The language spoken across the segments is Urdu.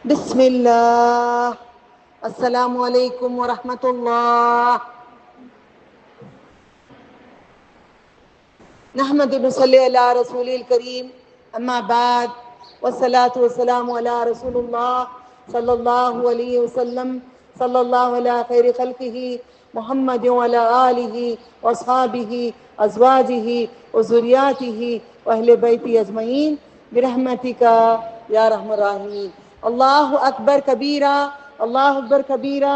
بسم اللہ. السلام علیکم ورحمۃ اللہ. نحمد ونصلی علی رسول الکریم. اما بعد والصلاة والسلام علی رسول اللہ صلی اللہ علیہ وسلم. صلی اللہ علی خیر خلقہ محمد وعلی آلہ واصحابہ ازواجہ وذریاتہ واہل بیتہ اجمعین برحمتک یا ارحم الراحمین. اللہ اکبر کبیرہ، اللہ اکبر کبیرہ،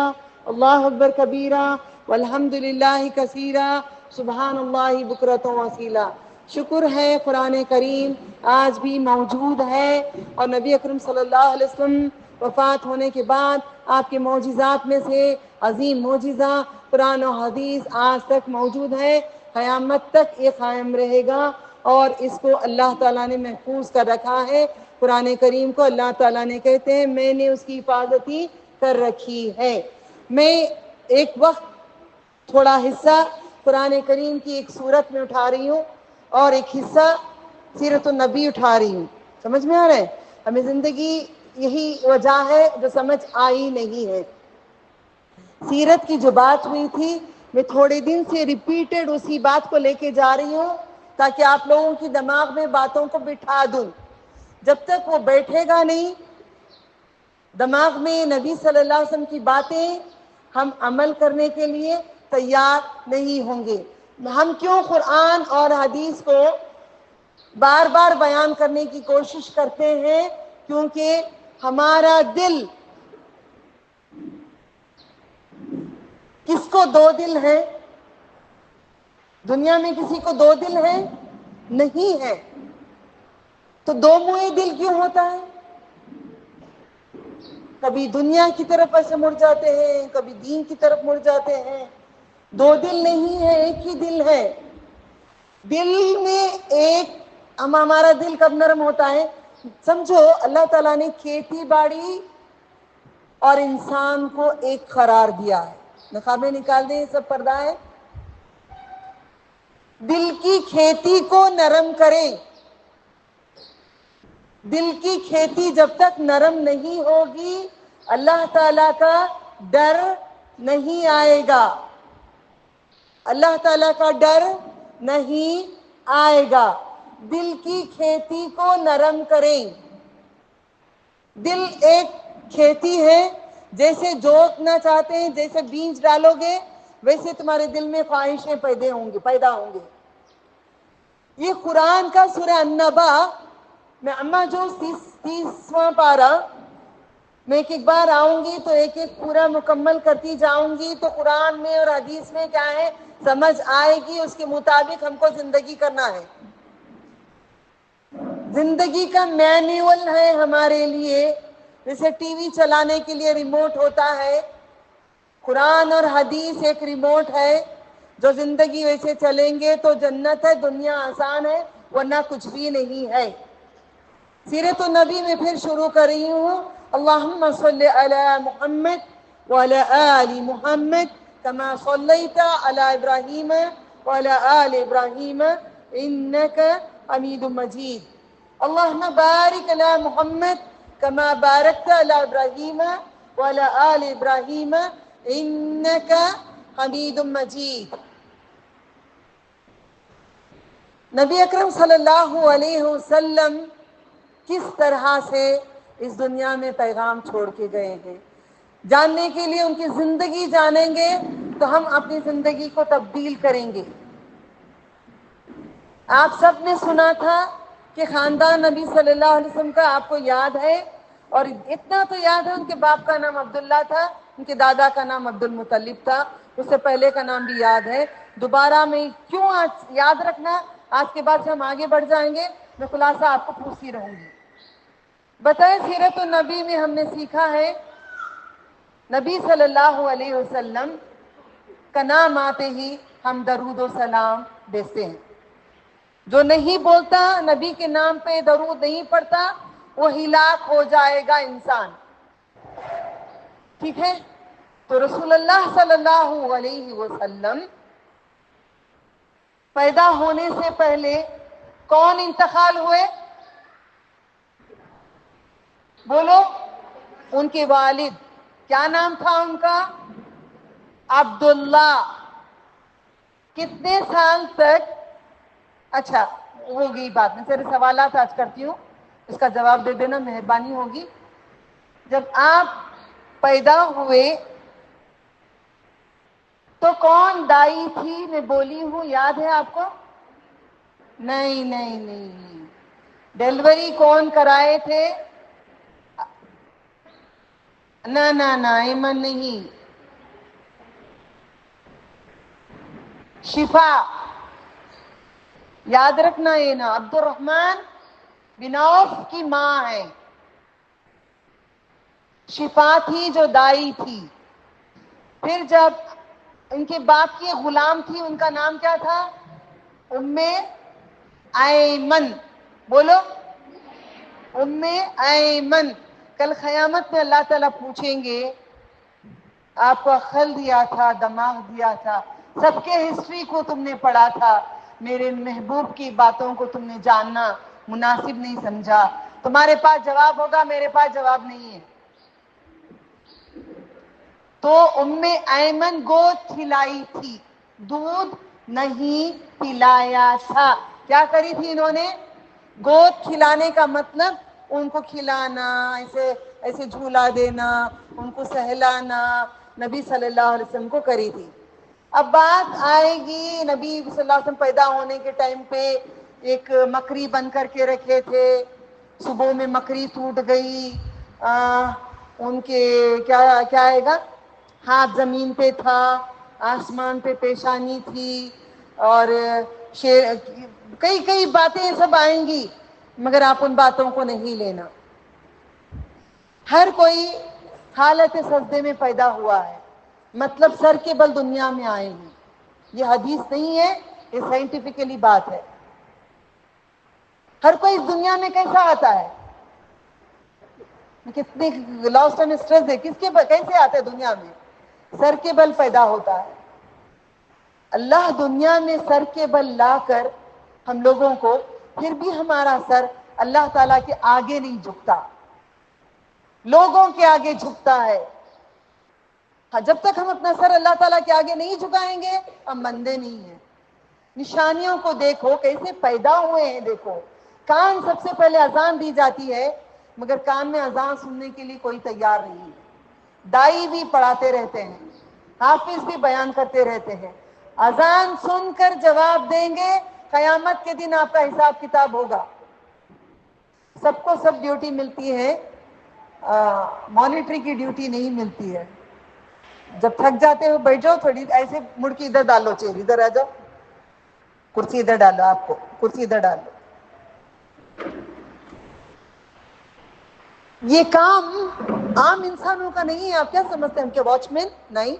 اللہ اکبر کبیرہ، والحمد للہ کثیرہ، سبحان اللہ بکرۃ واسیلہ. شکر ہے قرآن کریم آج بھی موجود ہے، اور نبی اکرم صلی اللہ علیہ وسلم وفات ہونے کے بعد آپ کے معجزات میں سے عظیم معجزہ قرآن و حدیث آج تک موجود ہے، قیامت تک یہ قائم رہے گا، اور اس کو اللہ تعالیٰ نے محفوظ کر رکھا ہے. قرآن کریم کو اللہ تعالیٰ نے کہتے ہیں میں نے اس کی حفاظتی کر رکھی ہے. میں ایک وقت تھوڑا حصہ قرآن کریم کی ایک سورت میں اٹھا رہی ہوں اور ایک حصہ سیرت النبی اٹھا رہی ہوں. سمجھ میں آ رہا ہے؟ ہمیں زندگی یہی وجہ ہے جو سمجھ آئی نہیں ہے. سیرت کی جو بات ہوئی تھی میں تھوڑے دن سے ریپیٹڈ اسی بات کو لے کے جا رہی ہوں تاکہ آپ لوگوں کی دماغ میں باتوں کو بٹھا دوں. جب تک وہ بیٹھے گا نہیں دماغ میں نبی صلی اللہ علیہ وسلم کی باتیں، ہم عمل کرنے کے لیے تیار نہیں ہوں گے. ہم کیوں قرآن اور حدیث کو بار بار بیان کرنے کی کوشش کرتے ہیں؟ کیونکہ ہمارا دل، کس کو دو دل ہے؟ دنیا میں کسی کو دو دل ہے؟ نہیں ہے. تو دو منہ دل کیوں ہوتا ہے؟ کبھی دنیا کی طرف ایسے مڑ جاتے ہیں، کبھی دین کی طرف مڑ جاتے ہیں. دو دل نہیں ہے، ایک ہی دل ہے. دل میں ایک ہمارا دل کب نرم ہوتا ہے؟ سمجھو اللہ تعالیٰ نے کھیتی باڑی اور انسان کو ایک قرار دیا ہے. نقابیں نکال دیں، یہ سب پردہ ہے. دل کی کھیتی کو نرم کریں. دل کی کھیتی جب تک نرم نہیں ہوگی اللہ تعالیٰ کا ڈر نہیں آئے گا. اللہ تعالیٰ کا ڈر نہیں آئے گا. دل کی کھیتی کو نرم کریں. دل ایک کھیتی ہے، جیسے جوتنا چاہتے ہیں، جیسے بیج ڈالو گے ویسے تمہارے دل میں خواہشیں پیدا ہوں گے. یہ قرآن کا سورہ النبا میں اما جو 30واں پارہ میں ایک بار آؤں گی تو ایک ایک پورا مکمل کرتی جاؤں گی تو قرآن میں اور حدیث میں کیا ہے سمجھ آئے گی. اس کے مطابق ہم کو زندگی کرنا ہے. زندگی کا مینیول ہے ہمارے لیے. جیسے ٹی وی چلانے کے لیے ریموٹ ہوتا ہے، قرآن اور حدیث ایک ریموٹ ہے. جو زندگی ویسے چلیں گے تو جنت ہے، دنیا آسان ہے، ورنہ کچھ بھی نہیں ہے. سیرت النبی میں پھر شروع کر رہی ہوں. اللہم صلی علی محمد وعلی آل محمد کما صلیت علی ابراہیم وعلی آل ابراہیم انک حمید مجید. اللہم بارک علی محمد کما بارکت علی ابراہیم وعلی آل ابراہیم انک حمید مجید. نبی اکرم صلی اللہ علیہ وسلم کس طرح سے اس دنیا میں پیغام چھوڑ کے گئے ہیں، جاننے کے لیے ان کی زندگی جانیں گے تو ہم اپنی زندگی کو تبدیل کریں گے. آپ سب نے سنا تھا کہ خاندان نبی صلی اللہ علیہ وسلم کا آپ کو یاد ہے، اور اتنا تو یاد ہے ان کے باپ کا نام عبداللہ تھا، ان کے دادا کا نام عبد المطلب تھا. اس سے پہلے کا نام بھی یاد ہے. دوبارہ میں کیوں آج یاد رکھنا؟ آج کے بعد سے ہم آگے بڑھ جائیں گے، میں خلاصہ آپ کو پوچھتی رہوں گی. بتائیں سیرت النبی میں ہم نے سیکھا ہے نبی صلی اللہ علیہ وسلم کا نام آتے ہی ہم درود و سلام بھیجتے ہیں. جو نہیں بولتا، نبی کے نام پہ درود نہیں پڑھتا، وہ ہلاک ہو جائے گا انسان. ٹھیک ہے؟ تو رسول اللہ صلی اللہ علیہ وسلم پیدا ہونے سے پہلے کون انتقال ہوئے؟ بولو. ان کے والد کیا نام تھا ان کا؟ عبداللہ. کتنے سال تک؟ اچھا ہو گئی بات. میں تیرے سوالات آج کرتی ہوں, اس کا جواب دے دینا, مہربانی ہوگی. جب آپ پیدا ہوئے تو کون دائی تھی میں بولی ہوں, یاد ہے آپ کو؟ نہیں نہیں نہیں. ڈیلیوری کون کرائے تھے؟ نہ ایمن نہیں, شفا. یاد رکھنا یہ نا, عبد الرحمن بن عوف کی ماں ہے. شفا تھی جو دائی تھی. پھر جب ان کے باپ کی غلام تھی, ان کا نام کیا تھا؟ ام ایمن. بولو, ام ایمن. کل قیامت میں اللہ تعالیٰ پوچھیں گے آپ کو عقل دیا تھا, دماغ دیا تھا, سب کے ہسٹری کو تم نے پڑھا تھا, میرے محبوب کی باتوں کو تم نے جاننا مناسب نہیں سمجھا. تمہارے پاس جواب ہوگا, میرے پاس جواب نہیں ہے. تو ام ایمن گود کھلائی تھی, دودھ نہیں پلایا تھا. کیا کری تھی انہوں نے؟ گود کھلانے کا مطلب ان کو کھلانا, ایسے ایسے جھولا دینا, ان کو سہلانا, نبی صلی اللہ علیہ وسلم کو کری تھی. اب بات آئے گی نبی صلی اللہ علیہ وسلم پیدا ہونے کے ٹائم پہ ایک مکری بن کر کے رکھے تھے. صبح میں مکری ٹوٹ گئی, ان کے کیا آئے گا, ہاتھ زمین پہ تھا, آسمان پہ پیشانی تھی, اور کئی باتیں سب آئیں گی, مگر آپ ان باتوں کو نہیں لینا. ہر کوئی حالت سجدے میں پیدا ہوا ہے, مطلب سر کے بل دنیا میں آئے ہیں. یہ حدیث نہیں ہے, یہ سائنٹیفکلی بات ہے. ہر کوئی اس دنیا میں کیسا آتا ہے؟ کتنے لاسٹ ٹائم اسٹریس ہے, کس کے کیسے آتے ہیں دنیا میں؟ سر کے بل پیدا ہوتا ہے. اللہ دنیا میں سر کے بل لا کر ہم لوگوں کو, پھر بھی ہمارا سر اللہ تعالیٰ کے آگے نہیں جھکتا, لوگوں کے آگے جھکتا ہے. ہاں, جب تک ہم اپنا سر اللہ تعالیٰ کے آگے نہیں جھکائیں گے ہم بندے نہیں ہیں. نشانیوں کو دیکھو کیسے پیدا ہوئے ہیں. دیکھو, کان سب سے پہلے اذان دی جاتی ہے, مگر کان میں اذان سننے کے لیے کوئی تیار نہیں ہے. دائی بھی پڑھاتے رہتے ہیں, حافظ بھی بیان کرتے رہتے ہیں, اذان سن کر جواب دیں گے, قیامت کے دن آپ کا حساب کتاب ہوگا. سب کو سب ڈیوٹی ملتی ہے, مانیٹری کی ڈیوٹی نہیں ملتی ہے. جب تھک جاتے ہو بیٹھ جاؤ, تھوڑی ایسے مڑ کے ادھر ڈالو, چیر ادھر آ جاؤ, کرسی ادھر ڈالو, آپ کو کرسی ادھر ڈالو. یہ کام عام انسانوں کا نہیں ہے. آپ کیا سمجھتے ہیں ہم کے واچ مین؟ نہیں,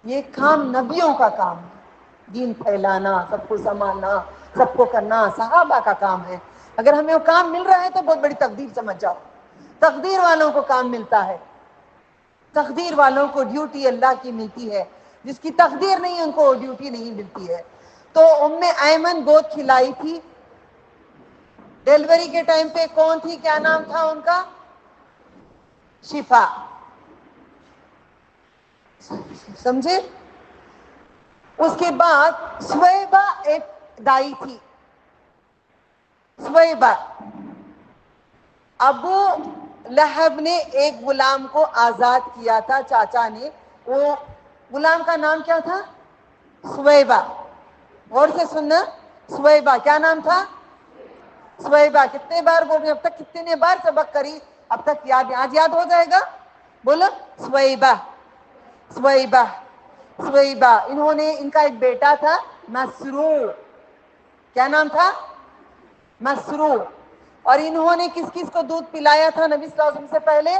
یہ کام نبیوں کا کام ہے. دین پھیلانا, سب کو سنبھالنا, سب کو کرنا صحابہ کا کام ہے. اگر ہمیں وہ کام مل رہا ہے تو بہت بڑی تقدیر سمجھ جاؤ. تقدیر والوں کو کام ملتا ہے, تقدیر والوں کو ڈیوٹی اللہ کی ملتی ہے. جس کی تقدیر نہیں ان کو ڈیوٹی نہیں ملتی ہے. تو ام ایمن گود کھلائی تھی. ڈیلیوری کے ٹائم پہ کون تھی, کیا نام تھا ان کا؟ شفا. سمجھے؟ اس کے بعد سویبہ ایک دائی تھی. سویبہ, ابو لہب نے ایک غلام کو آزاد کیا تھا, چاچا نے. وہ غلام کا نام کیا تھا؟ سویبہ. غور سے سننا, سویبہ کیا نام تھا؟ سویبہ. کتنے بار بول رہے, اب تک کتنے بار سبق کری, اب تک یاد, آج یاد ہو جائے گا. بولو, سویبہ سویبہ سویبہ. انہوں نے, ان کا ایک بیٹا تھا مسروع. کیا نام تھا؟ مسروع. اور انہوں نے کس کس کو دودھ پلایا تھا نبی صلی اللہ علیہ وسلم سے پہلے؟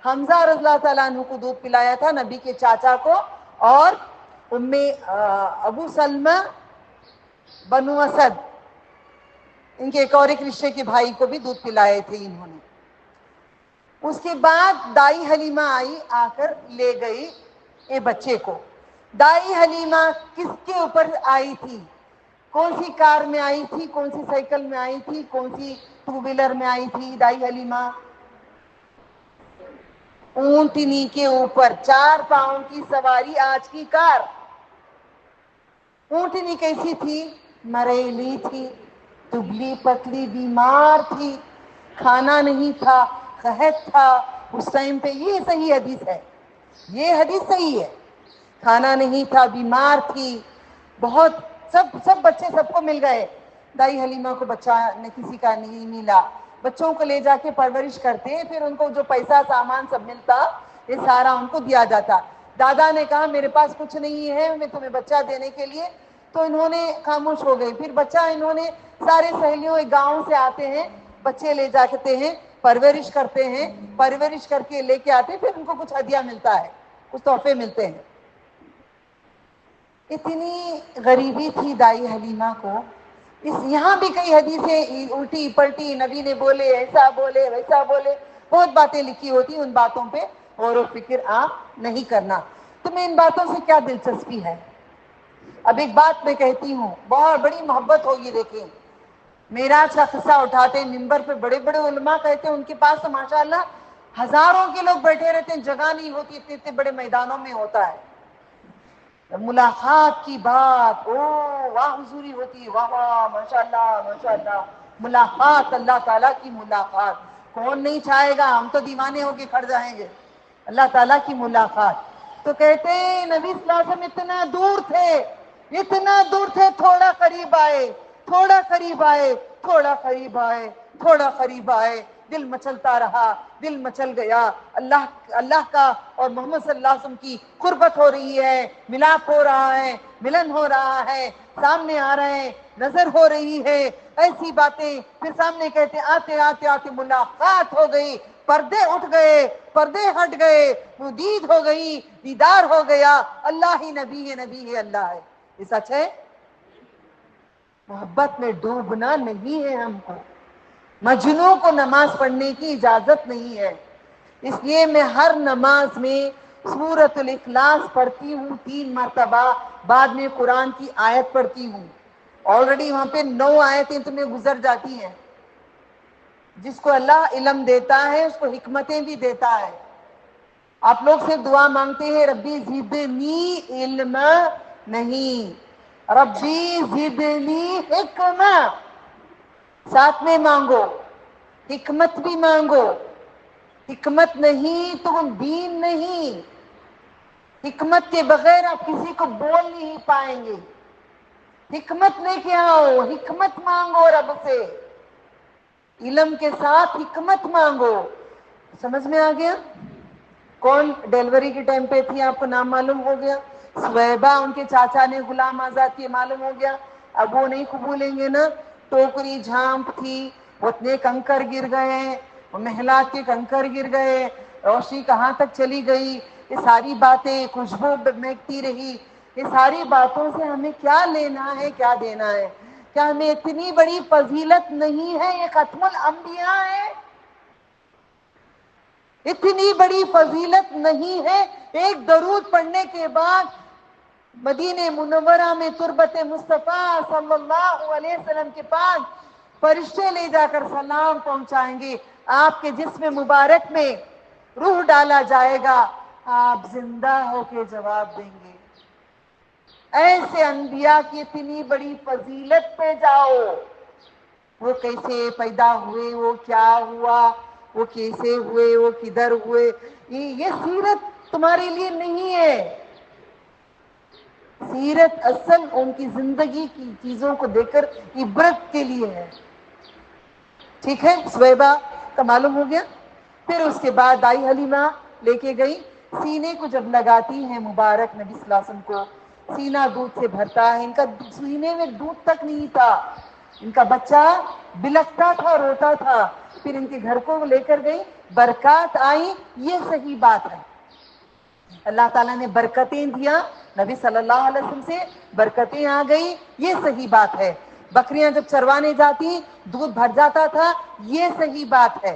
حمزہ رضی اللہ تعالیٰ عنہ کو دودھ پلایا تھا, نبی کے چاچا کو, اور ابو سلمہ بنو اسد, ان کے ایک اور ایک رشتے کے بھائی کو بھی دودھ پلائے تھے انہوں نے. اس کے بعد دائی حلیمہ آئی, آ کر لے گئی اے بچے کو. دائی حلیمہ کس کے اوپر آئی تھی؟ کون سی کار میں آئی تھی, کون سی سائیکل میں آئی تھی, کون سی ٹو ویلر میں آئی تھی دائی حلیمہ؟ اونٹنی کے اوپر 4 پاؤں کی سواری آج کی کار. اونٹنی کیسی تھی؟ مریلی تھی، دبلی پتلی، بیمار تھی، کھانا نہیں تھا، قحط تھا اس ٹائم پہ. یہ صحیح حدیث ہے، یہ حدیث صحیح ہے. کھانا نہیں تھا، بیمار تھی بہت. سب بچے سب کو مل گئے. دائی حلیمہ کو بچہ کسی کا نہیں ملا. بچوں کو لے جا کے پرورش کرتے، پھر ان کو جو پیسہ سامان سب ملتا یہ سارا ان کو دیا جاتا. دادا نے کہا میرے پاس کچھ نہیں ہے میں تمہیں بچہ دینے کے لیے، تو انہوں نے خاموش ہو گئی. پھر بچہ انہوں نے سارے سہیلیوں گاؤں سے آتے ہیں، بچے لے جاتے ہیں، پرورش کرتے ہیں، پرورش کر کے لے کے آتے، پھر ان کو کچھ ہدیہ ملتا ہے، کچھ تحفے ملتے ہیں. اتنی غریبی تھی دائی حلیمہ کو. یہاں بھی کئی حدیثیں الٹی پلٹی، نبی نے بولے ایسا بولے ویسا بولے، بہت باتیں لکھی ہوتی. ان باتوں پہ غور و فکر آپ نہیں کرنا. تمہیں ان باتوں سے کیا دلچسپی ہے؟ اب ایک بات میں کہتی ہوں، بہت بڑی محبت ہوگی. دیکھیں معراج کا قصہ اٹھاتے ممبر پہ، بڑے بڑے علماء کہتے ہیں ان کے پاس تو ماشاءاللہ ہزاروں کے لوگ بیٹھے رہتے ہیں، جگہ نہیں ہوتی، اتنے بڑے میدانوں میں ہوتا ہے. ملاقات کی بات، او واہ حضوری ہوتی، واہ واہ ماشاءاللہ ماشاءاللہ. ملاقات، اللہ تعالیٰ کی ملاقات کون نہیں چاہے گا؟ ہم تو دیوانے ہو کے کھڑ جائیں گے. اللہ تعالیٰ کی ملاقات. تو کہتے ہیں نبی صلی اللہ علیہ وسلم اتنا دور تھے، اتنا دور تھے، تھوڑا قریب آئے، تھوڑا قریب آئے، تھوڑا قریب آئے، تھوڑا قریب آئے. دل مچلتا رہا، دل مچل گیا. اللہ کا اور محمد صلی اللہ علیہ وسلم کی قربت ہو رہی ہے، ملاپ ہو رہا ہے، ملن ہو رہا ہے، سامنے آ رہے ہیں، نظر ہو رہی ہے. ایسی باتیں پھر سامنے کہتے آتے آتے آتے ملاقات ہو گئی، پردے اٹھ گئے، پردے ہٹ گئے، دید ہو گئی، دیدار ہو گیا. اللہ ہی نبی ہے، نبی ہے اللہ ہے. یہ سچ ہے. محبت میں ڈوبنا نہیں ہے ہم کو. مجنوں کو نماز پڑھنے کی اجازت نہیں ہے. اس لیے میں ہر نماز میں سورۃ الاخلاص پڑھتی ہوں 3 مرتبہ، بعد میں قرآن کی آیت پڑھتی ہوں. آلریڈی وہاں پہ 9 آیتیں تمہیں گزر جاتی ہیں. جس کو اللہ علم دیتا ہے اس کو حکمتیں بھی دیتا ہے. آپ لوگ سے دعا مانگتے ہیں ربی زدنی علم، نہیں ربی زدنی حکمہ. ساتھ میں مانگو، حکمت بھی مانگو. حکمت نہیں تو دین نہیں. حکمت کے بغیر آپ کسی کو بول نہیں پائیں گے. حکمت لے کے آؤ، حکمت مانگو رب سے. علم کے ساتھ حکمت مانگو. سمجھ میں آ گیا؟ کون ڈیلیوری کے ٹائم پہ تھی آپ کو نام معلوم ہو گیا؟ سویبا ان کے چاچا نے غلام آزاد کیے، معلوم ہو گیا. اب وہ نہیں قبولیں گے نا. ٹوکری جھانپ تھی، اتنے کنکر گر گئے، محلات کے کنکر گر گئے، روشنی کہاں تک چلی گئی. یہ ساری باتیں، خوشبو مہکتی رہی. یہ ساری باتوں سے ہمیں کیا لینا ہے، کیا دینا ہے؟ کیا ہمیں اتنی بڑی فضیلت نہیں ہے؟ یہ ختم الانبیاء ہے. اتنی بڑی فضیلت نہیں ہے؟ ایک درود پڑھنے کے بعد مدینہ منورہ میں تربت مصطفیٰ صلی اللہ علیہ وسلم کے پاس فرشتے لے جا کر سلام پہنچائیں گے. آپ کے جسم مبارک میں روح ڈالا جائے گا، آپ زندہ ہو کے جواب دیں گے. ایسے انبیاء کی اتنی بڑی فضیلت پہ جاؤ. وہ کیسے پیدا ہوئے، وہ کیا ہوا، وہ کیسے ہوئے، وہ کدھر ہوئے، یہ سیرت تمہارے لیے نہیں ہے. سیرت اصل ان کی زندگی کی چیزوں کو دیکھ کر عبرت کے لیے ہے. ٹھیک ہے؟ سویبا کا معلوم ہو گیا. پھر اس کے بعد دائی حلیمہ لے کے گئی. سینے کو جب لگاتی ہیں مبارک نبی صلی اللہ علیہ وسلم کو، سینہ دودھ سے بھرتا ہے. ان کا سینے میں دودھ تک نہیں تھا. ان کا بچہ بلکتا تھا، روتا تھا. پھر ان کے گھر کو لے کر گئی، برکات آئی. یہ صحیح بات ہے. اللہ تعالیٰ نے برکتیں دیا، نبی صلی اللہ علیہ وسلم سے برکتیں آ گئی. یہ صحیح بات ہے. بکریاں جب چروانے جاتی دودھ بھر جاتا تھا. یہ صحیح بات ہے.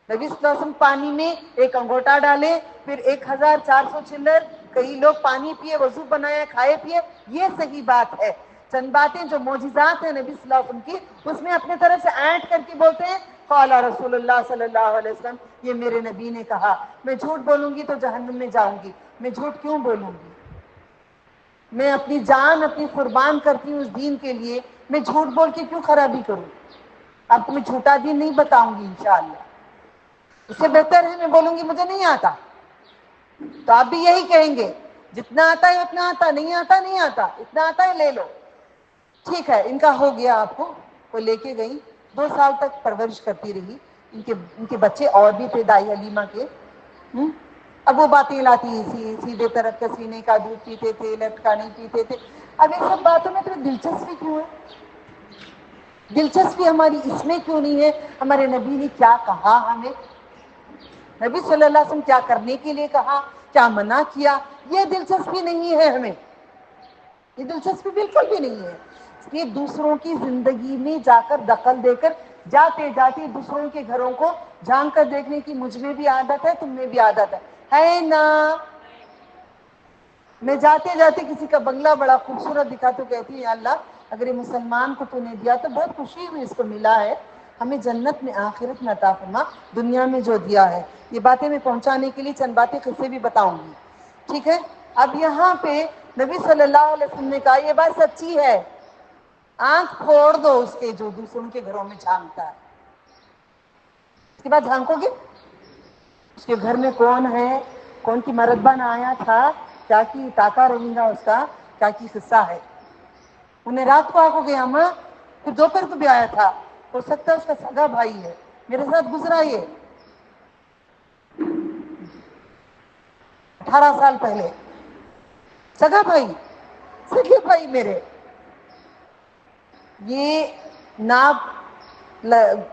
نبی صلی اللہ علیہ وسلم پانی میں ایک انگوٹا ڈالے، پھر 1400 چلر، کئی لوگ پانی پیے، وضو بنایا، کھائے پیے. یہ صحیح بات ہے. چند باتیں جو معجزات ہیں نبی صلی اللہ علیہ وسلم کی، اس میں اپنے طرف سے ایڈ کر کے بولتے ہیں قال رسول اللہ صلی اللہ علیہ وسلم، یہ میرے نبی نے کہا، میں جھوٹ بولوں گی تو جہنم میں جاؤں گی، میں جھوٹ کیوں بولوں گی؟ میں اپنی جان اپنی قربان کرتی ہوں اس دین کے لیے، میں جھوٹ بول کے کیوں خرابی کروں؟ اب تمہیں جھوٹا دین نہیں بتاؤں گی انشاءاللہ، اس سے بہتر ہے میں بولوں گی مجھے نہیں آتا، تو آپ بھی یہی کہیں گے جتنا آتا ہے اتنا آتا، نہیں آتا نہیں آتا، اتنا آتا ہے لے لو۔ ٹھیک ہے، ان کا ہو گیا، آپ کو وہ لے کے گئی، 2 سال تک پرورش کرتی رہی، ان کے بچے اور بھی تھے دائی حلیمہ کے۔ اب وہ باتیں لاتی سیدھے طرف کا سینے کا دودھ پیتے تھے، لیفٹ کا نہیں پیتے تھے۔ اب ان سب باتوں میں تمہیں دلچسپی کیوں ہے؟ دلچسپی ہماری اس میں کیوں نہیں ہے ہمارے نبی نے کیا کہا، ہمیں نبی صلی اللہ علیہ وسلم کیا کرنے کے لیے کہا، کیا منع کیا، یہ دلچسپی نہیں ہے ہمیں، یہ دلچسپی بالکل بھی نہیں ہے۔ اس لیے دوسروں کی زندگی میں جا کر دخل دے کر، جاتے جاتے دوسروں کے گھروں کو جھانک کر دیکھنے کی مجھ میں بھی عادت ہے، تم میں بھی عادت ہے نا؟ میں جاتے جاتے کسی کا بنگلہ بڑا خوبصورت دکھا تو کہتی ہے، یا اللہ اگر یہ مسلمان کو تو نے دیا تو بہت خوشی ہوئی، اس کو ملا ہے، ہمیں جنت میں آخرت میں عطا فرما، دنیا میں جو دیا ہے۔ یہ باتیں میں پہنچانے کے لیے چند باتیں قصے بھی بتاؤں گی، ٹھیک ہے؟ اب یہاں پہ نبی صلی اللہ علیہ وسلم نے کہا، یہ بات سچی ہے، آنکھ پھوڑ دو اس کے جو دوسروں کے گھروں میں جھانکتا ہے۔ اس کے بعد جھانکو گے اس کے گھر میں کون ہے، کون کی مرتبہ آیا تھا، کیا کی تاکہ رہی گا، اس کا کیا کی قصہ ہے۔ انہیں رات کو آ گیا ماں، پھر دوپہر کو بھی آیا تھا، ہو سکتا ہے اس کا سگا بھائی ہے، میرے ساتھ گزرا یہ 18 سال پہلے، سگا بھائی، سگے بھائی میرے۔ یہ ناپ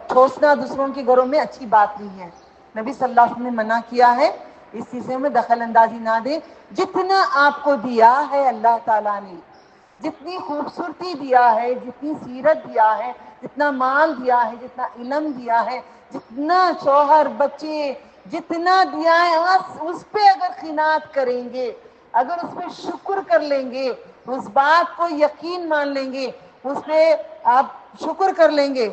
ٹھوسنا دوسروں کے گھروں میں اچھی بات نہیں ہے، نبی صلی اللہ علیہ وسلم نے منع کیا ہے، اس چیزوں میں دخل اندازی نہ دے۔ جتنا آپ کو دیا ہے اللہ تعالیٰ نے، جتنی خوبصورتی دیا ہے، جتنی سیرت دیا ہے، جتنا مال دیا ہے، جتنا علم دیا ہے، جتنا شوہر بچے جتنا دیا ہے، اس پہ اگر قناعت کریں گے، اگر اس پہ شکر کر لیں گے، اس بات کو یقین مان لیں گے، اس پہ آپ شکر کر لیں گے۔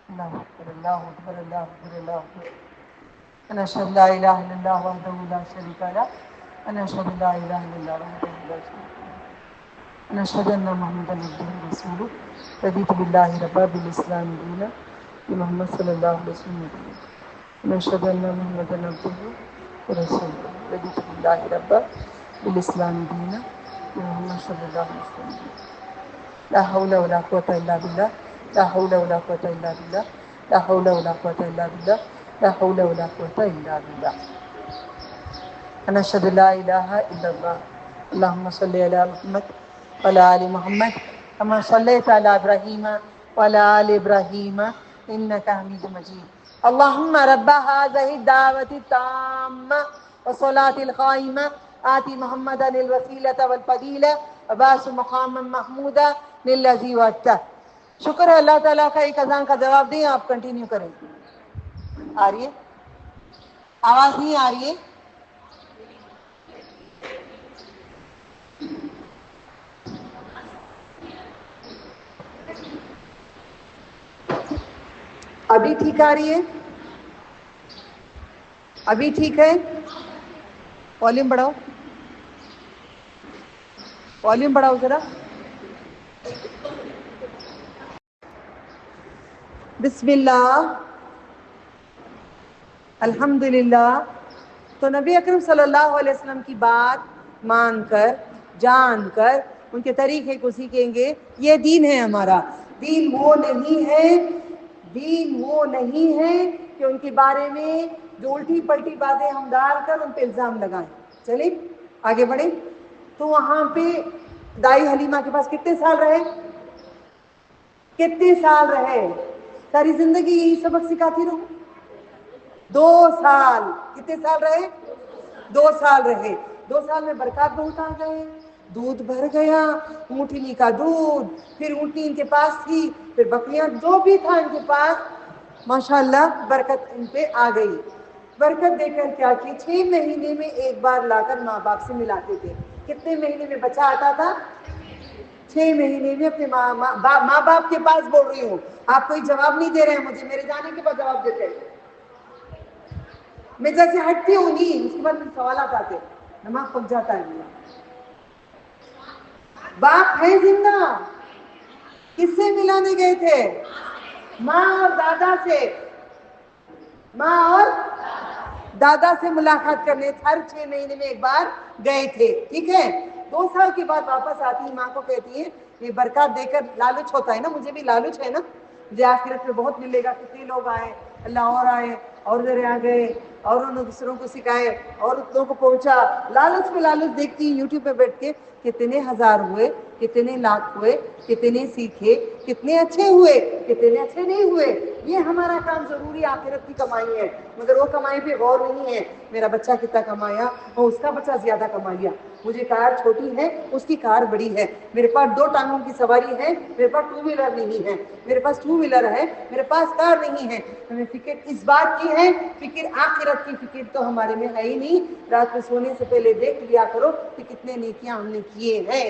اللہ اکبر، اللہ اکبر، اللہ اکبر، اللہ اکبر، انا اشهد لا الہ الا اللہ وحدہ لا شریک لہ، انا اشهد لا الہ الا اللہ وحدہ لا شریک لہ، انا اشهد ان محمدا عبدہ ورسولہ، رضیت باللہ ربا بالاسلام دینا، محمد صلی اللہ علیہ وسلم، انا اشهد ان محمدا عبدہ ورسولہ، رضیت باللہ ربا بالاسلام دینا، محمد صلی اللہ علیہ وسلم، لا حول ولا قوة الا باللہ، لا حول ولا قوة الا باللہ، لا حول ولا قوة الا باللہ، لا حول ولا قوة الا باللہ، انا اشهد لا الہ الا اللہ۔ اللہم صلی علی محمد وعلی آل محمد کما صلیت علی ابراہیم وعلی آل ابراہیم انک حمید مجید۔ اللہم رب هذه الدعوة التامة والصلاة القائمة آتی محمدا الوسیلة والفضیلة وبعث مقاما محمودا للذی وعدتہ۔ شکر ہے اللہ تعالیٰ کا، ایک اذان کا جواب دیں، آپ کنٹینیو کریں۔ آ رہی ہے آواز؟ نہیں آ رہی ہے؟ ابھی ٹھیک آ رہی ہے؟ ابھی ٹھیک ہے؟ والیوم بڑھاؤ، والیوم بڑھاؤ ذرا۔ بسم اللہ، الحمدللہ۔ تو نبی اکرم صلی اللہ علیہ وسلم کی بات مان کر، جان کر، ان کے طریقے کو سیکھیں گے، یہ دین ہے ہمارا۔ دین وہ نہیں ہے، دین وہ نہیں ہے کہ ان کے بارے میں جو الٹی پلٹی باتیں ہم ڈال کر ان پہ الزام لگائیں۔ چلیں آگے بڑھیں۔ تو وہاں پہ دائی حلیمہ کے پاس کتنے سال رہے؟ کتنے سال رہے؟ ساری زندگی یہی سبق سکھاتی رہو۔ 2 سال۔ کتنے سال رہے؟ 2 سال رہے۔ 2 سال میں برکات بہت آ گئے، دودھ بھر گیا، اونٹنی کا دودھ، پھر اونٹنی ان کے پاس تھی، پھر بکریاں، جو بھی تھا ان کے پاس، ماشاءاللہ برکت ان پہ آ گئی۔ برکت دے کر کیا کی، 6 مہینے میں ایک بار لا کر ماں باپ سے ملاتے تھے۔ کتنے مہینے میں بچہ آتا تھا؟ 6 مہینے میں اپنے ماں باپ کے پاس بول رہی ہوں. آپ کوئی جواب نہیں دے رہے ہیں مجھے, میرے جانے کے بعد جواب دیتے ہیں. میں جیسے ہٹتی ہوں نہیں, اس کے بعد سوالات آتے, دماغ پک جاتا ہے میرا. باپ ہے زندہ, کس سے ملانے گئے تھے؟ ماں اور دادا سے. ماں اور دادا سے ملاقات کرنے ہر 6 مہینے میں ایک بار گئے تھے. ٹھیک ہے, 2 سال کے بعد واپس آتی, ماں کو کہتی ہے یہ برکات دے کر, لالچ ہوتا ہے نا, مجھے بھی لالچ ہے نا, مجھے آخرت میں بہت ملے گا. کتنے لوگ آئے, اللہ اور آئے اور ادھر آ گئے, اور انہوں نے دوسروں کو سکھائے اور دوسروں کو پہنچا. لالچ میں لالچ دیکھتی ہیں یوٹیوب پہ بیٹھ کے, کتنے ہزار ہوئے, کتنے لاکھ ہوئے, کتنے سیکھے, کتنے اچھے ہوئے, کتنے اچھے نہیں ہوئے. یہ ہمارا کام ضروری آخرت کی کمائی ہے, مگر وہ کمائی پہ غور نہیں ہے. میرا بچہ کتنا کمایا اور اس کا بچہ زیادہ کما لیا, مجھے کار چھوٹی ہے اس کی کار بڑی ہے, میرے پاس 2 ٹانگوں کی سواری ہے, میرے پاس 2 ویلر نہیں ہے, میرے پاس 2 ویلر ہے, میرے پاس کار نہیں ہے. ہمیں فکر اس بات کی ہے, فکر آخرت کی فکر تو ہمارے میں ہے ہی نہیں. رات میں سونے سے پہلے دیکھ لیا کرو کہ کتنے نیکیاں ہم نے کیے ہیں,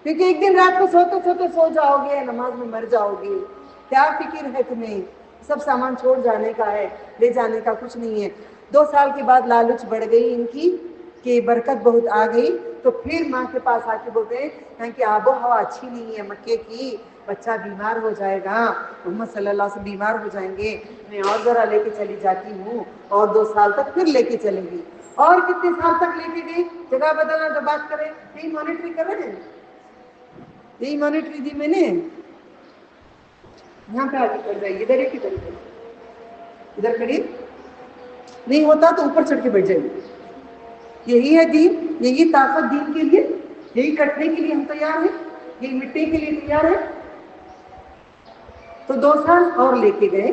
کیونکہ ایک دن رات کو سوتے سوتے سو جاؤ گے, نماز میں مر جاؤ گے. کیا فکر ہے تمہیں؟ سب سامان چھوڑ جانے کا ہے, لے جانے کا کچھ نہیں ہے. 2 سال کے بعد لالچ بڑھ گئی ان کی کہ برکت بہت آ گئی, تو پھر ماں کے پاس آ کے بولتے ہیں یہاں کی آب و ہوا اچھی نہیں ہے مکے کی, بچہ بیمار ہو جائے گا, محمد صلی اللہ سے بیمار ہو جائیں گے, میں اور ذرا لے کے چلی جاتی ہوں, اور 2 سال تک پھر لے کے چلیں گی. اور کتنے سال تک لے کے گئی, جگہ بدلنا تو بات کریں, یہی مانیٹری کر رہے ہیں, یہی مانیٹری دی میں نے. یہاں پہ آگے کر جائیے, ادھر ایک ادھر ادھر کریے, نہیں ہوتا تو اوپر چڑھ کے بیٹھ جائیے. یہی ہے دین, یہی طاقت دین کے لیے, یہی کٹنے کے لیے ہم تیار ہیں, یہی مٹی کے لیے تیار ہے. تو 2 سال اور لے کے گئے,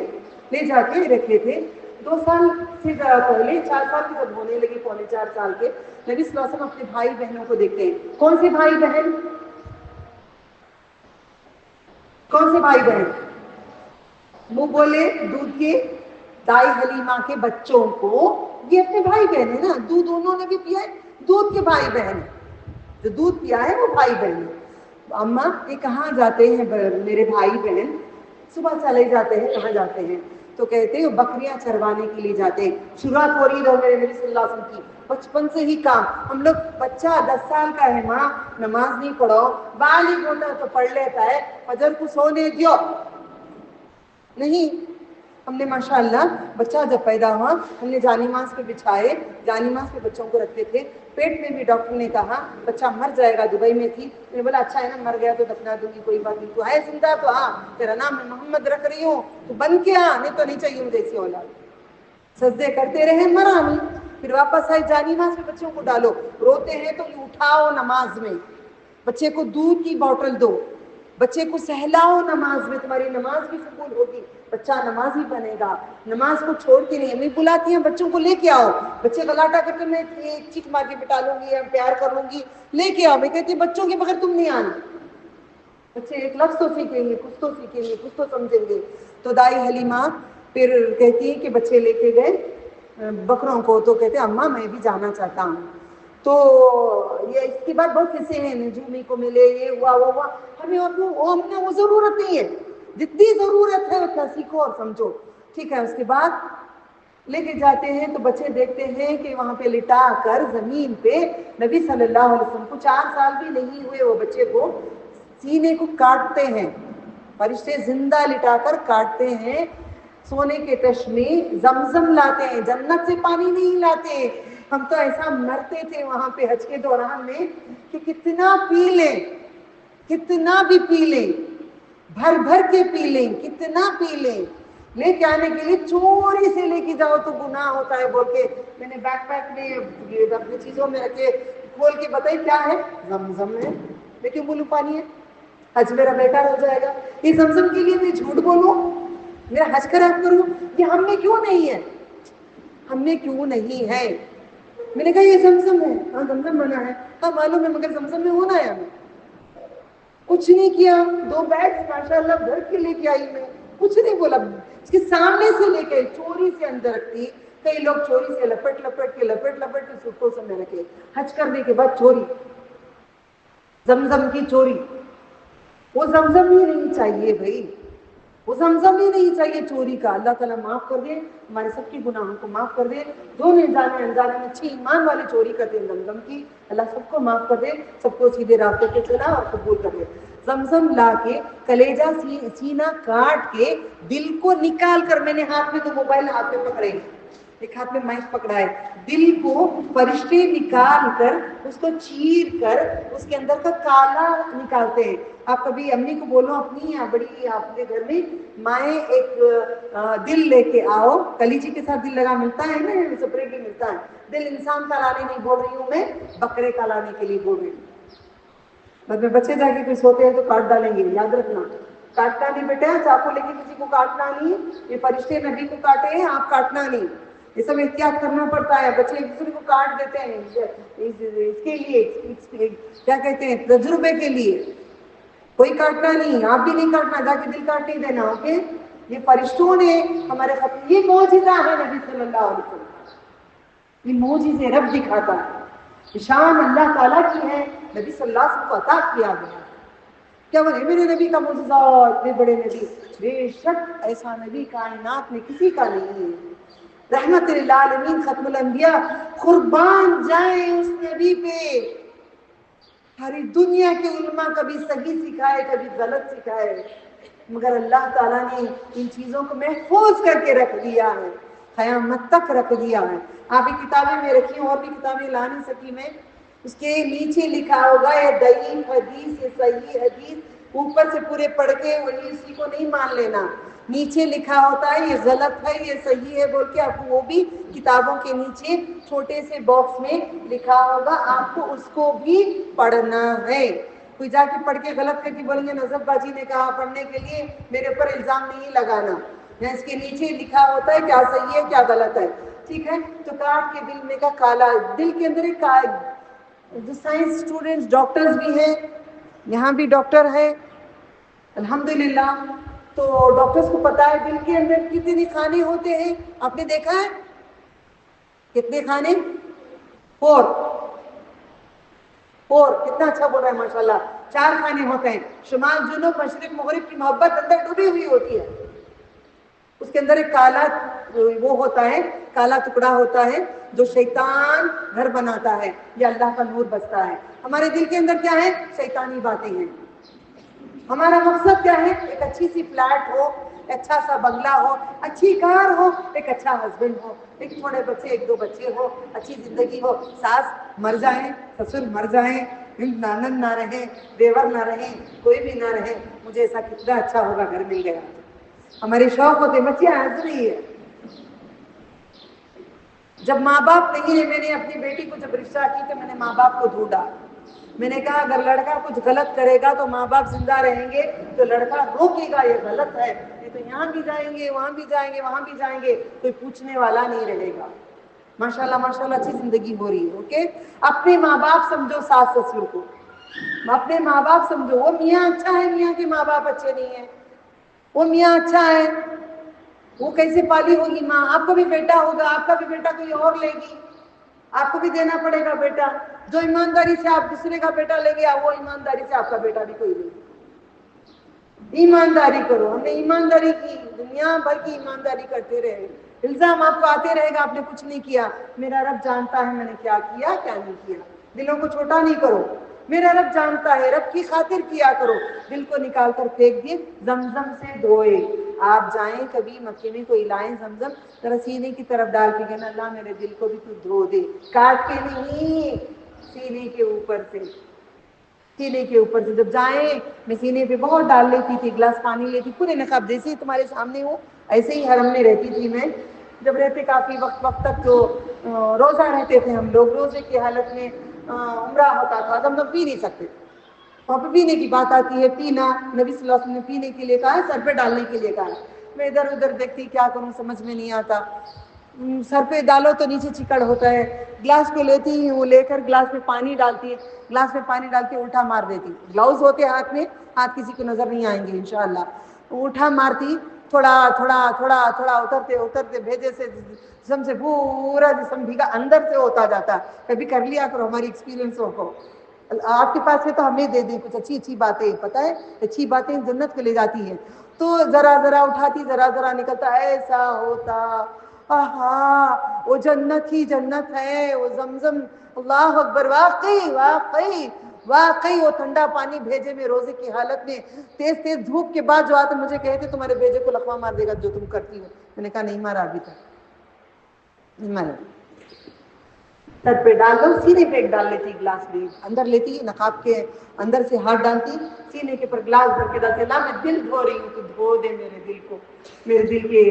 لے جا کے رکھے تھے. 2 سال سے پہلے 4 سال کے جب ہونے لگے, 3.25 سال کے, نبی صلی اللہ علیہ وسلم اپنے بھائی بہنوں کو دیکھتے ہیں. کون سے بھائی بہن؟ کون سے بھائی بہن؟ منہ بولے دودھ کے, دائی حلیمہ کے بچوں کو, یہ اپنے بھائی بہن ہے نا, دودھ انہوں نے بھی پیا ہے, دودھ کے بھائی بہن, جو دودھ پیا ہے وہ بھائی بہن. اماں یہ کہاں جاتے ہیں میرے بھائی بہن؟ صبح چلے جاتے ہیں. کہاں جاتے ہیں؟ تو کہتے ہیں بکریاں چروانے کے لیے جاتے ہیں. شروعات ہو رہی ہے میرے نبی صلی اللہ علیہ وسلم کی, بچپن سے ہی کام. ہم لوگ, بچہ 10 سال کا ہے ماں, نماز نہیں پڑھو, بالغ ہوتا تو پڑھ لیتا ہے, فجر کو سونے دیو, نہیں. ہم نے ماشاءاللہ بچہ جب پیدا ہوا ہم نے جانماز پہ بچھائے, جانماز پہ بچوں کو رکھتے تھے. پیٹ میں بھی ڈاکٹر نے کہا بچہ مر جائے گا, دبئی میں تھی, میں نے بولا اچھا ہے نا, مر گیا تو دفنا دوں گی, کوئی بات نہیں, تو ہے زندہ تو ہاں, تیرا نام میں محمد رکھ رہی ہوں, تو بن کے آ, نہیں تو نہیں چاہیے مجھے ایسی اولاد. سجدے کرتے رہے, مرا نہیں. پھر واپس آئے, جانماز پہ بچوں کو ڈالو, روتے ہیں تو اٹھاؤ نماز میں, بچے کو دودھ کی بوٹل دو, بچے کو سہلاؤ نماز میں, تمہاری نماز بھی قبول ہوگی, بچہ نمازی بنے گا. نماز کو چھوڑ کے نہیں. امی بلاتی ہیں بچوں کو لے کے آؤ, بچے گلاٹا کرتے, میں ایک چیخ مار کے بٹا لوں گی یا پیار کر لوں گی, لے کے آؤ. میں کہتی ہوں بچوں کے بغیر تم نہیں آنا. بچے ایک لفظ تو سیکھیں گے, کچھ تو سیکھیں گے, کچھ تو سمجھیں گے. تو دائی حلیمہ پھر کہتی ہے کہ بچے لے کے گئے بکروں کو, تو کہتے اماں میں بھی جانا چاہتا ہوں. تو یہ اس کے بعد بہت قصے ہیں, نجومی کو ملے, یہ ہوا وہ ہوا. ہمیں وہ ضرورت نہیں ہے, جتنی ضرورت ہے اتنا سیکھو اور سمجھو. ٹھیک ہے. اس کے بعد لے کے جاتے ہیں تو بچے دیکھتے ہیں کہ وہاں پہ لٹا کر زمین پہ نبی صلی اللہ علیہ وسلم کو, 4 سال بھی نہیں ہوئے وہ بچے کو, سینے کو کاٹتے ہیں. فرشتے زندہ لٹا کر کاٹتے ہیں. سونے کے تش میں زمزم لاتے ہیں, جنت سے پانی نہیں لاتے. ہم تو ایسا مرتے تھے وہاں پہ حج کے دوران میں کہ کتنا پی لیں, کتنا بھی پی لیں, بھر بھر کے پی لیں, کتنا پی لیں. لے کے آنے کے لیے چوری سے لے کے جاؤ تو گناہ ہوتا ہے بول کے میں نے بیک پیک میں اپنی چیزوں میں رکھے, کھول کے بتائی کیا ہے, زمزم ہے. میں کیوں بولوں پانی ہے, حج میرا بیکار ہو جائے گا. یہ زمزم کے لیے میں جھوٹ بولوں, میرا حج خراب کروں؟ یہ ہم میں کیوں نہیں ہے, ہم میں کیوں نہیں ہے. میں نے کہا یہ زمزم ہے. ہاں زمزم بنا ہے, ہاں معلوم ہے, مگر زمزم میں ہونا ہے ہمیں. کچھ نہیں کیا, 2 بیگ ماشاءاللہ بھر کے لے کے آئی, میں کچھ نہیں بولا. اس کے سامنے سے لے کے چوری سے اندر رکھتی, کئی لوگ چوری سے لپٹ کے سوٹوں سے میں رکھے. حج کرنے کے بعد چوری, زمزم کی چوری، وہ زمزم ہی نہیں چاہیے بھائی، وہ زمزم ہی نہیں چاہیے چوری کا. اللہ تعالیٰ معاف کر دے، ہمارے سب کی گناہوں کو معاف کر دے. جو جانے انجانے میں اچھی ایمان والی چوری کرتے ہیں زمزم کی، اللہ سب کو معاف کر دے، سب کو سیدھے راستے پہ چلا اور قبول کر دے. زمزم لا کے کلیجہ سینہ کاٹ کے دل کو نکال کر، میں نے ہاتھ میں تو موبائل ہاتھ میں پکڑے، ایک ہاتھ میں مائک پکڑا ہے، دل کو فرشتے نکال کر اس کو چیر کر اس کے اندر کا کالا نکالتے ہیں. آپ کبھی امی کو بولو اپنی یا بڑی آپ کے گھر میں، مائیں ایک دل لے کے آؤ، کلیجی کے ساتھ دل لگا ملتا ہے نا، سپریٹلی ملتا ہے. دل انسان کا لانے نہیں بول رہی ہوں میں، بکرے کا لانے کے لیے بول رہی ہوں. بعد میں بچے جا کے کوئی سوتے ہیں تو کاٹ ڈالیں گے، یاد رکھنا کاٹنا نہیں بیٹا، چاقو لے کے کسی کو کاٹنا نہیں. یہ فرشتے نبی کو کاٹے ہیں، آپ کاٹنا نہیں. یہ سب احتیاط کرنا پڑتا ہے. بچے ایک دوسرے کو کاٹ دیتے ہیں اس کے لیے، کیا کہتے ہیں، تجربے کے لیے. کوئی کاٹنا نہیں، آپ بھی نہیں کاٹنا، جا کے دل کاٹ نہیں دینا. اوکے، یہ فرشتوں نے ہمارے خط، یہ معجزہ ہے نبی صلی اللہ علیہ وسلم. یہ معجزے رب دکھاتا ہے، شان اللہ تعالیٰ کی ہے، نبی صلی اللہ علیہ وسلم کو عطا کیا گیا. کیا بولے میرے نبی کا معجزہ، اتنے بڑے نبی، بے شک ایسا نبی کائنات میں کسی کا نہیں ہے. رحمت للعالمین ختم الانبیاء، قربان جائیں اس نبی پہ. ساری دنیا کے علماء کبھی صحیح سکھائے کبھی غلط سکھائے، مگر اللہ تعالیٰ نے ان چیزوں کو محفوظ کر کے رکھ دیا ہے، قیامت تک رکھ دیا ہے. آپ یہ کتابیں میں رکھی ہوں، اور بھی کتابیں لا نہیں سکی میں. اس کے نیچے لکھا ہوگا یہ ضعیف حدیث، یہ صحیح حدیث. اوپر سے پورے پڑھ کے وہی اسی کو نہیں مان لینا. نیچے لکھا ہوتا ہے یہ غلط ہے یہ صحیح ہے بول کے، آپ کو وہ بھی کتابوں کے نیچے چھوٹے سے باکس میں لکھا ہوگا، آپ کو اس کو بھی پڑھنا ہے. کوئی جا کے پڑھ کے غلط کر کے بولیں گے نظر بازی نے کہا پڑھنے کے لیے، میرے اوپر الزام نہیں لگانا. اس کے نیچے لکھا ہوتا ہے کیا صحیح ہے کیا غلط ہے. ٹھیک ہے، تو کاٹ کے دل میں کا کالا، دل کے اندر ایک جو سائنس اسٹوڈینٹس ڈاکٹرز بھی ہیں، یہاں بھی ڈاکٹر ہے الحمدللہ. تو ڈاکٹرز کو پتا ہے دل کے اندر کتنے کھانے ہوتے ہیں. آپ نے دیکھا ہے کتنے کھانے؟ 4. کتنا اچھا بول رہا ہے ماشاءاللہ. 4 کھانے ہوتے ہیں، شمال جنوب مشرق مغرب کی محبت اندر ڈوبی ہوئی ہوتی ہے. اس کے اندر ایک کالا وہ ہوتا ہے، کالا ٹکڑا ہوتا ہے جو شیطان گھر بناتا ہے یا اللہ کا نور بستا ہے. ہمارے دل کے اندر کیا ہے؟ شیطانی باتیں ہیں. ہمارا مقصد کیا ہے؟ ایک اچھی سی فلیٹ ہو، اچھا سا بنگلہ ہو، اچھی کار ہو، ایک اچھا ہسبینڈ ہو، ایک تھوڑے بچے، 1-2 بچے ہو، اچھی زندگی ہو. ساس مر جائیں، سسر مر جائیں، نانند نہ رہے، دیور نہ رہے، کوئی بھی نہ رہے، مجھے ایسا کتنا اچھا ہوگا گھر مل گیا. ہمارے شوق ہوتے بچیاں ہنس رہی ہے. جب ماں باپ نہیں ہے، میں نے اپنی بیٹی کو جب رشتہ کی تو میں نے ماں باپ کو ڈھونڈا. میں نے کہا اگر لڑکا کچھ غلط کرے گا تو ماں باپ زندہ رہیں گے تو لڑکا روکے گا یہ غلط ہے، نہیں تو یہاں بھی جائیں گے وہاں بھی جائیں گے وہاں بھی جائیں گے، کوئی پوچھنے والا نہیں رہے گا. ماشاءاللہ ماشاءاللہ اچھی زندگی ہو رہی ہے. اوکے، اپنے ماں باپ سمجھو، ساس سسر کو اپنے ماں باپ سمجھو. وہ میاں اچھا ہے، میاں کے ماں باپ اچھے نہیں ہیں. وہ میاں اچھا ہے، وہ کیسے پالی ہوگی ماں. آپ کو بھی بیٹا ہوگا، آپ کا بھی بیٹا کوئی اور لے گی، آپ کو بھی دینا پڑے گا بیٹا. جو ایمانداری سے آپ دوسرے کا بیٹا لے گیا، وہ ایمانداری سے آپ کا بیٹا بھی کوئی لے گا. ایمانداری کرو. ہم نے ایمانداری کی، دنیا بھر کی ایمانداری کرتے رہے. الزام آپ کو آتے رہے گا آپ نے کچھ نہیں کیا. میرا رب جانتا ہے میں نے کیا کیا کیا نہیں کیا. دلوں کو چھوٹا نہیں کرو، میرا رب جانتا ہے، رب کی خاطر کیا کرو. دل کو نکال کر پھینک دیے، زمزم سے دھوئے. آپ جائیں کبھی مکے میں کوئی لائیں زمزم، ذرا سینے کی طرف ڈال کے کہنا اللہ میرے دل کو بھی تو دھو دے. کاٹ کے نہیں، سینے کے اوپر سے. سینے کے اوپر سے جب جائیں، میں سینے پہ بہت ڈال لیتی تھی، گلاس پانی لیتی، پورے نقاب جیسے ہی تمہارے سامنے ہوں ایسے ہی حرم میں رہتی تھی میں. جب رہتے کافی وقت تک تو روزہ رہتے تھے ہم لوگ، روزے کی حالت میں عمرہ ہوتا تھا، تو ہم لوگ پی نہیں سکتے. وہاں پہ پینے کی بات آتی ہے، پینا نبی صلی اللہ علیہ وسلم نے پینے کے لیے کہا ہے، سر پہ ڈالنے کے لیے کہا ہے. میں ادھر ادھر دیکھتی کیا کروں سمجھ میں نہیں آتا. سر پہ ڈالو تو نیچے چکڑ ہوتا ہے. گلاس پہ لیتی وہ لے کر گلاس میں پانی ڈالتی ہے، گلاس میں پانی ڈال کے الٹا مار دیتی. گلاؤز ہوتے ہاتھ میں، ہاتھ کسی کو نظر نہیں آئیں گے انشاءاللہ. اٹھا مارتی، تھوڑا تھوڑا تھوڑا تھوڑا اترتے اترتے بھیجے سے جسم سے پورا جسم بھیگا اندر سے ہوتا جاتا. کبھی کر لیا کرو، ہماری ایکسپیرینسوں کو. آپ کے پاس ہے تو ہمیں دے دیں کچھ اچھی اچھی باتیں، پتہ ہے اچھی باتیں جنت کو لے جاتی ہیں. تو ذرا ذرا اٹھاتی، ذرا ذرا نکلتا، ایسا ہوتا آہا وہ جنت ہی جنت ہے، وہ زمزم. اللہ اکبر. واقعی واقعی واقعی وہ ٹھنڈا پانی بھیجے میں روزے کی حالت میں تیز تیز دھوپ کے بعد جو آتے مجھے کہے تھے تمہارے بھیجے کو لقمہ مار دے گا جو تم کرتی ہو. میں نے کہا نہیں مارا ابھی تک، نہیں مارا. سر پہ ڈال دو، سینے پہ ایک ڈال لیتی گلاس میں، اندر لیتی نقاب کے اندر سے ہاتھ ڈالتی، سینے کے پر گلاس بھر کے ڈالتی. اللہ میں دل دھو رہی ہوں تو دھو دے میرے دل کو، میرے دل کے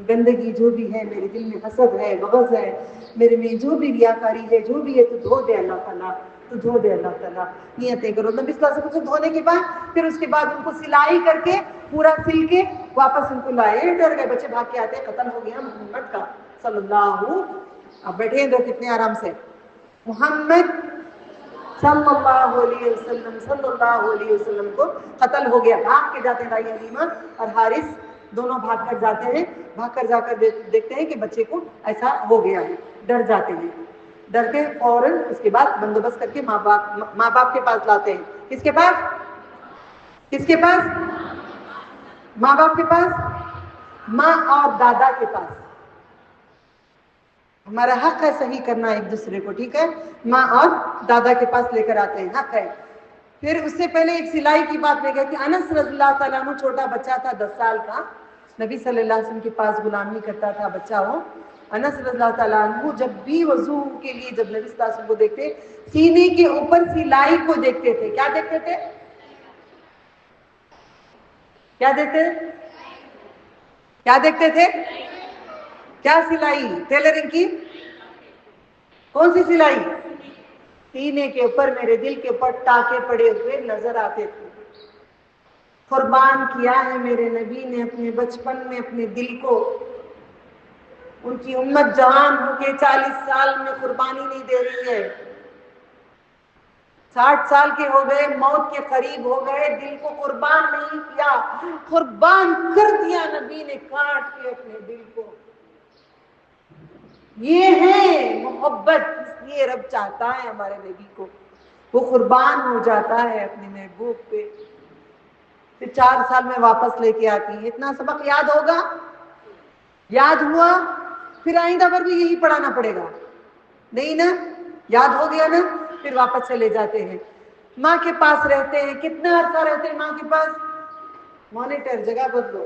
گندگی جو بھی ہے، میرے دل میں حسد ہے، بغض ہے، میرے میں جو بھی ریاکاری ہے، جو بھی ہے تو دھو دے اللہ تعالیٰ، تو دھو دے اللہ تعالیٰ. نیتیں کرو. نبی صلی اللہ علیہ وسلم دھونے کے بعد پھر اس کے بعد ان کو سلائی کر کے پورا سل کے واپس ان کو لائے. ڈر گئے بچے بھاگ کے آتے قتل ہو گیا محمد کا صلی اللہ. اب بیٹھے ہیں ادھر کتنے آرام سے. محمد صلی اللہ علیہ وسلم، صلی اللہ علیہ وسلم کو قتل ہو گیا. بھاگ کے جاتے ہیں بھائی حلیمہ اور حارث دونوں بھاگ کر جاتے ہیں. بھاگ کر جا کر دیکھتے ہیں کہ بچے کو ایسا ہو گیا ہے. ڈر جاتے ہیں. ڈر کے فوراً اس کے بعد بندوبست کر کے ماں باپ کے پاس لاتے ہیں. کس کے پاس؟ کس کے پاس؟ ماں باپ کے پاس، ماں اور دادا کے پاس. ہمارا حق ہے صحیح کرنا ایک دوسرے کو، ٹھیک ہے. ماں اور دادا کے پاس لے کر آتے ہیں، حق ہے. پھر اس سے پہلے ایک سلائی کی بات لے گئے کہ انس رضی اللہ تعالیٰ عنہ چھوٹا بچہ تھا 10 سال کا، نبی صلی اللہ علیہ وسلم کے پاس غلامی کرتا تھا بچہ. وہ انس رضی اللہ تعالیٰ عنہ جب بھی وضو کے لیے جب نبی صلی اللہ علیہ وسلم کو دیکھتے سینے کے اوپر سلائی کو دیکھتے تھے. کیا دیکھتے تھے؟ کیا دیکھتے تھے؟ کیا دیکھتے تھے؟ کیا سلائی؟ ٹیلرنگ کی کون سی سلائی؟ سینے کے اوپر میرے دل کے اوپر ٹانکے پڑے ہوئے نظر آتے تھے. قربان کیا ہے میرے نبی نے اپنے بچپن میں اپنے دل کو. ان کی امت جوان ہو کے 40 سال میں قربانی نہیں دے رہی ہے. 60 سال کے ہو گئے، موت کے قریب ہو گئے، دل کو قربان نہیں کیا. قربان کر دیا نبی نے کاٹ کے اپنے دل کو. یہ ہے محبت. اس لیے رب چاہتا ہے ہمارے نبی کو، وہ قربان ہو جاتا ہے اپنے محبوب پہ. پھر 4 سال میں واپس لے کے آتی ہے. اتنا سبق یاد ہوگا؟ یاد ہوا؟ پھر آئندہ پر بھی یہی پڑھانا پڑے گا نہیں نا؟ یاد ہو گیا نا؟ پھر واپس چلے جاتے ہیں ماں کے پاس رہتے ہیں. کتنا عرصہ رہتے ہیں ماں کے پاس؟ مانیٹر جگہ بدلو.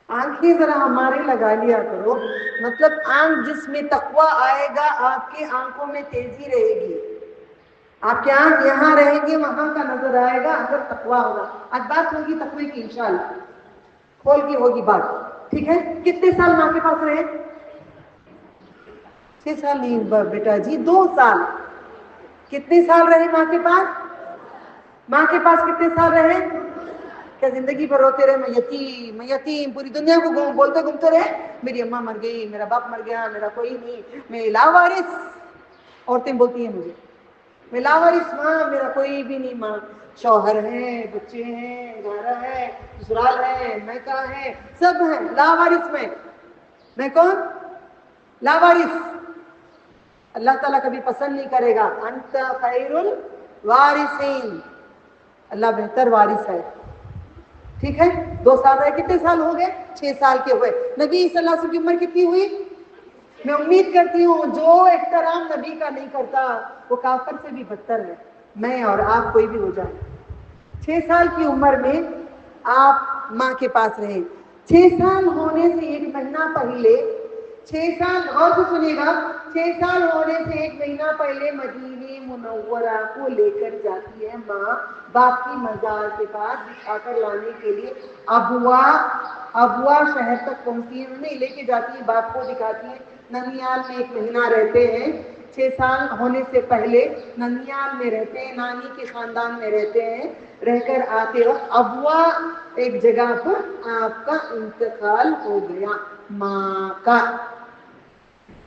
آنکھیں ذرا ہمارے لگا لیا کرو. مطلب آنکھ جس میں تقویٰ آئے گا آپ کی آنکھوں میں تیزی رہے گی. آپ کے آنکھ یہاں رہیں گے، وہاں کا نظر آئے گا اگر تقویٰ ہوگا. آج بات ہوگی تقوی کی انشاءاللہ، کھول کی ہوگی بات، ٹھیک ہے. کتنے سال ماں کے پاس رہے؟ 6 سال نہیں بیٹا جی، 2 سال. کتنے سال رہے ماں کے پاس؟ ماں کے پاس کتنے سال رہے؟ کیا زندگی بھر روتے رہے میں یتیم میں یتیم، پوری دنیا کو بولتے گھومتے رہے میری اماں مر گئی، میرا باپ مر گیا، میرا کوئی نہیں، میں لاوارث. عورتیں بولتی ہیں مجھے میں لاوارث ماں، میرا کوئی بھی نہیں ماں. شوہر ہے، بچے ہیں، گھر ہے، سسرال ہے، میکا ہے، سب ہے، لاوارث میں کون؟ لاوارث. اللہ تعالیٰ کبھی پسند نہیں کرے گا. انت خیر الوارثین، اللہ بہتر وارث ہے. ٹھیک ہے. 2 سال رہے. کتنے سال ہو گئے؟ 6 سال کے ہوئے. نبی صلی اللہ علیہ وسلم کی عمر کتنی ہوئی؟ میں امید کرتی ہوں جو احترام نبی کا نہیں کرتا وہ کافر سے بھی بدتر ہے. میں اور آپ کوئی بھی ہو جائے. 6 سال کی عمر میں آپ ماں کے پاس رہے. 6 سال ہونے سے 1 مہینہ پہلے، 6 سال اور تو سنیے گا، 6 سال ہونے سے 1 مہینہ پہلے مدینے منورہ کو لے کر جاتی ہے ماں باپ کی مزار کے پاس دکھا کر لانے کے لیے. ابوا شہر تک پہنچتی ہے، انہیں لے کے جاتی ہے، باپ کو دکھاتی ہے. ننیال میں 1 مہینہ رہتے ہیں. 6 سال ہونے سے پہلے ننیال میں رہتے ہیں، نانی کے خاندان میں رہتے ہیں. رہ کر آتے وقت ابوا ایک جگہ پر آپ کا انتقال ہو گیا.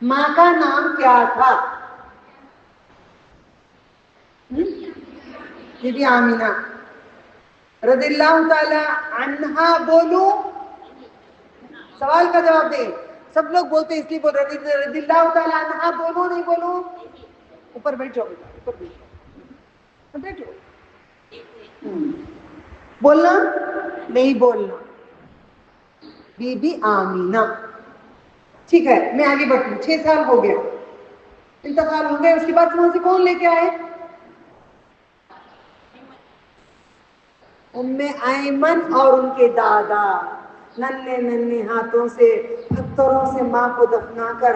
ماں کا نام کیا تھا؟ بی بی آمینہ رضی اللہ تعالی عنہا. بولو، سوال کا جواب دیں. سب لوگ بولتے اس لیے بول رضی اللہ تعالی عنہا. بولو نہیں بولو؟ اوپر بیٹھ جاؤ بیٹا، اوپر بیٹھ جاؤ، بیٹھو۔ بولنا نہیں بولنا، بی بی آمینہ۔ ٹھیک ہے، میں آگے بڑھتی ہوں۔ 6 سال ہو گیا، انتقال ہو گیا۔ اس کے بعد وہاں سے کون لے کے آئے؟ ام ایمن اور ان کے دادا ننھے ننھے ہاتھوں سے پتھروں سے ماں کو دفنا کر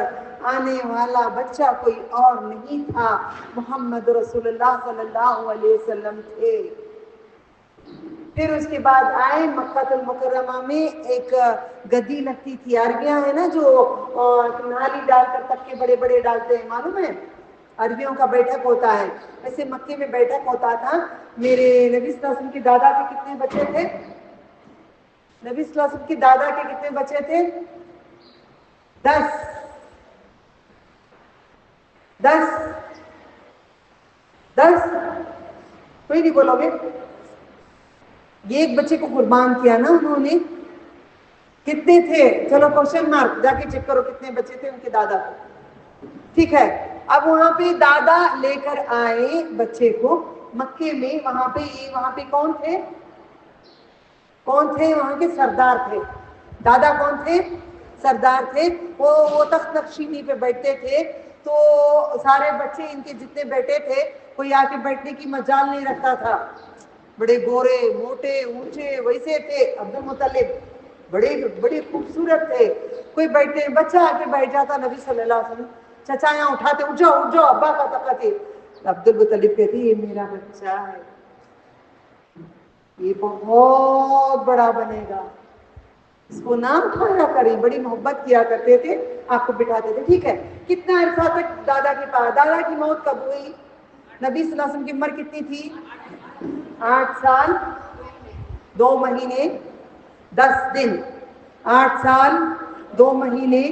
آنے والا بچہ کوئی اور نہیں تھا، محمد رسول اللہ صلی اللہ علیہ وسلم تھے۔ پھر اس کے بعد آئے مکہ المکرمہ میں، ایک گدی لگتی تھی، عربیاں ہے نا جو نالی ڈال کر تکے بڑے بڑے ڈالتے ہیں، معلوم ہے؟ عربیوں کا بیٹھک ہوتا ہے، ایسے مکے میں بیٹھک ہوتا تھا۔ میرے نبی صلی اللہ علیہ وسلم کے دادا کے کتنے بچے تھے؟ نبی صلی اللہ علیہ وسلم کے دادا کے کتنے بچے تھے؟ 10 کوئی نہیں بولو گے؟ یہ ایک بچے کو قربان کیا نا انہوں نے۔ کتنے تھے؟ چلو کوشچن مارک، جا کے چیک کرو کتنے بچے تھے ان کے دادا کو۔ ٹھیک ہے، اب وہاں پہ دادا لے کر آئے بچے کو مکے میں۔ وہاں پہ کون تھے؟ کون تھے وہاں کے؟ سردار تھے۔ دادا کون تھے؟ سردار تھے۔ وہ تخت نشینی پہ بیٹھتے تھے، تو سارے بچے ان کے جتنے بیٹے تھے، کوئی آ کے بیٹھنے کی مجال نہیں رکھتا تھا۔ بڑے گورے موٹے اونچے ویسے تھے۔ عبد المطلب بڑے خوبصورت تھے۔ کوئی بیٹھنے بچہ آ کے بیٹھ جاتا، نبی صلی اللہ علیہ وسلم چچا یہاں اٹھاتے، اٹھ جاؤ ابا کا طاقت ہے۔ عبد المطلب کہتے یہ میرا بچہ ہے، یہ بہت بڑا بنے گا، اس کو نام کھایا کریں۔ بڑی محبت کیا کرتے تھے، آپ کو بٹھاتے تھے۔ ٹھیک ہے، کتنا عرصہ تک دادا کے پاس؟ دادا کی موت کب ہوئی؟ نبی صلی اللہ علیہ وسلم کی عمر کتنی تھی؟ 8 سال 2 مہینے 10 دن۔ 8 سال 2 مہینے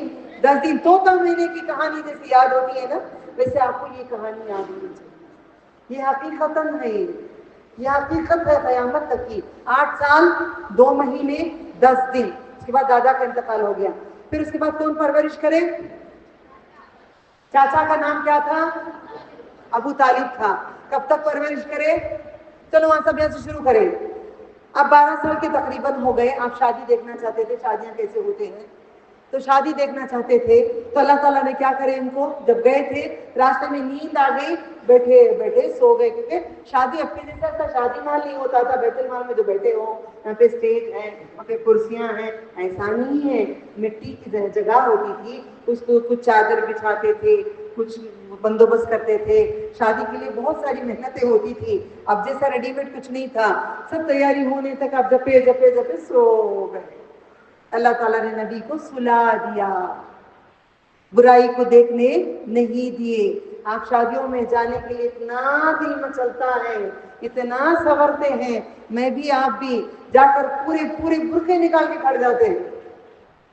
10 دن۔ طوطا مینے کی کہانی جیسے یاد ہوتی ہے نا، ویسے آپ کو یہ کہانی یاد ہونی چاہیے۔ یہ حقیقتاً ہے، یہ حقیقت ہے قیامت تک کی۔ 8 سال 2 مہینے 10 دن۔ اس کے بعد دادا کا انتقال ہو گیا۔ پھر اس کے بعد کون پرورش کرے؟ چاچا کا نام کیا تھا؟ ابو طالب تھا۔ کب تک پرورش کرے؟ چلو وہاں سب یہاں سے شروع کریں۔ اب 12 سال کے تقریباً ہو گئے، آپ شادی دیکھنا چاہتے تھے، شادیاں کیسے ہوتے ہیں، تو شادی دیکھنا چاہتے تھے، تو اللہ تعالیٰ نے کیا کرے ان کو، جب گئے تھے راستے میں نیند آ گئی، بیٹھے بیٹھے سو گئے، کیونکہ شادی اپنے جیسا تھا، شادی مال نہیں ہوتا تھا بیت المال میں جو بیٹھے ہو، یہاں پہ اسٹیج ہے، وہاں پہ کرسیاں ہیں، ایسا نہیں ہے، مٹی کی جگہ ہوتی تھی، اس کو کچھ چادر بچھاتے تھے، کچھ بندوبست کرتے تھے، شادی کے لیے بہت ساری محنتیں ہوتی تھی۔ اب جیسا ریڈی میڈ کچھ نہیں تھا، سب تیاری ہونے تک آپ جپے جپے جپے سو گئے۔ اللہ تعالیٰ نے نبی کو سلا دیا، برائی کو دیکھنے نہیں دیے۔ آپ شادیوں میں جانے کے لیے اتنا دل مچلتا ہے، اتنا سنورتے ہیں، میں بھی آپ بھی جا کر پورے برقعے نکال کے کھڑ جاتے ہیں۔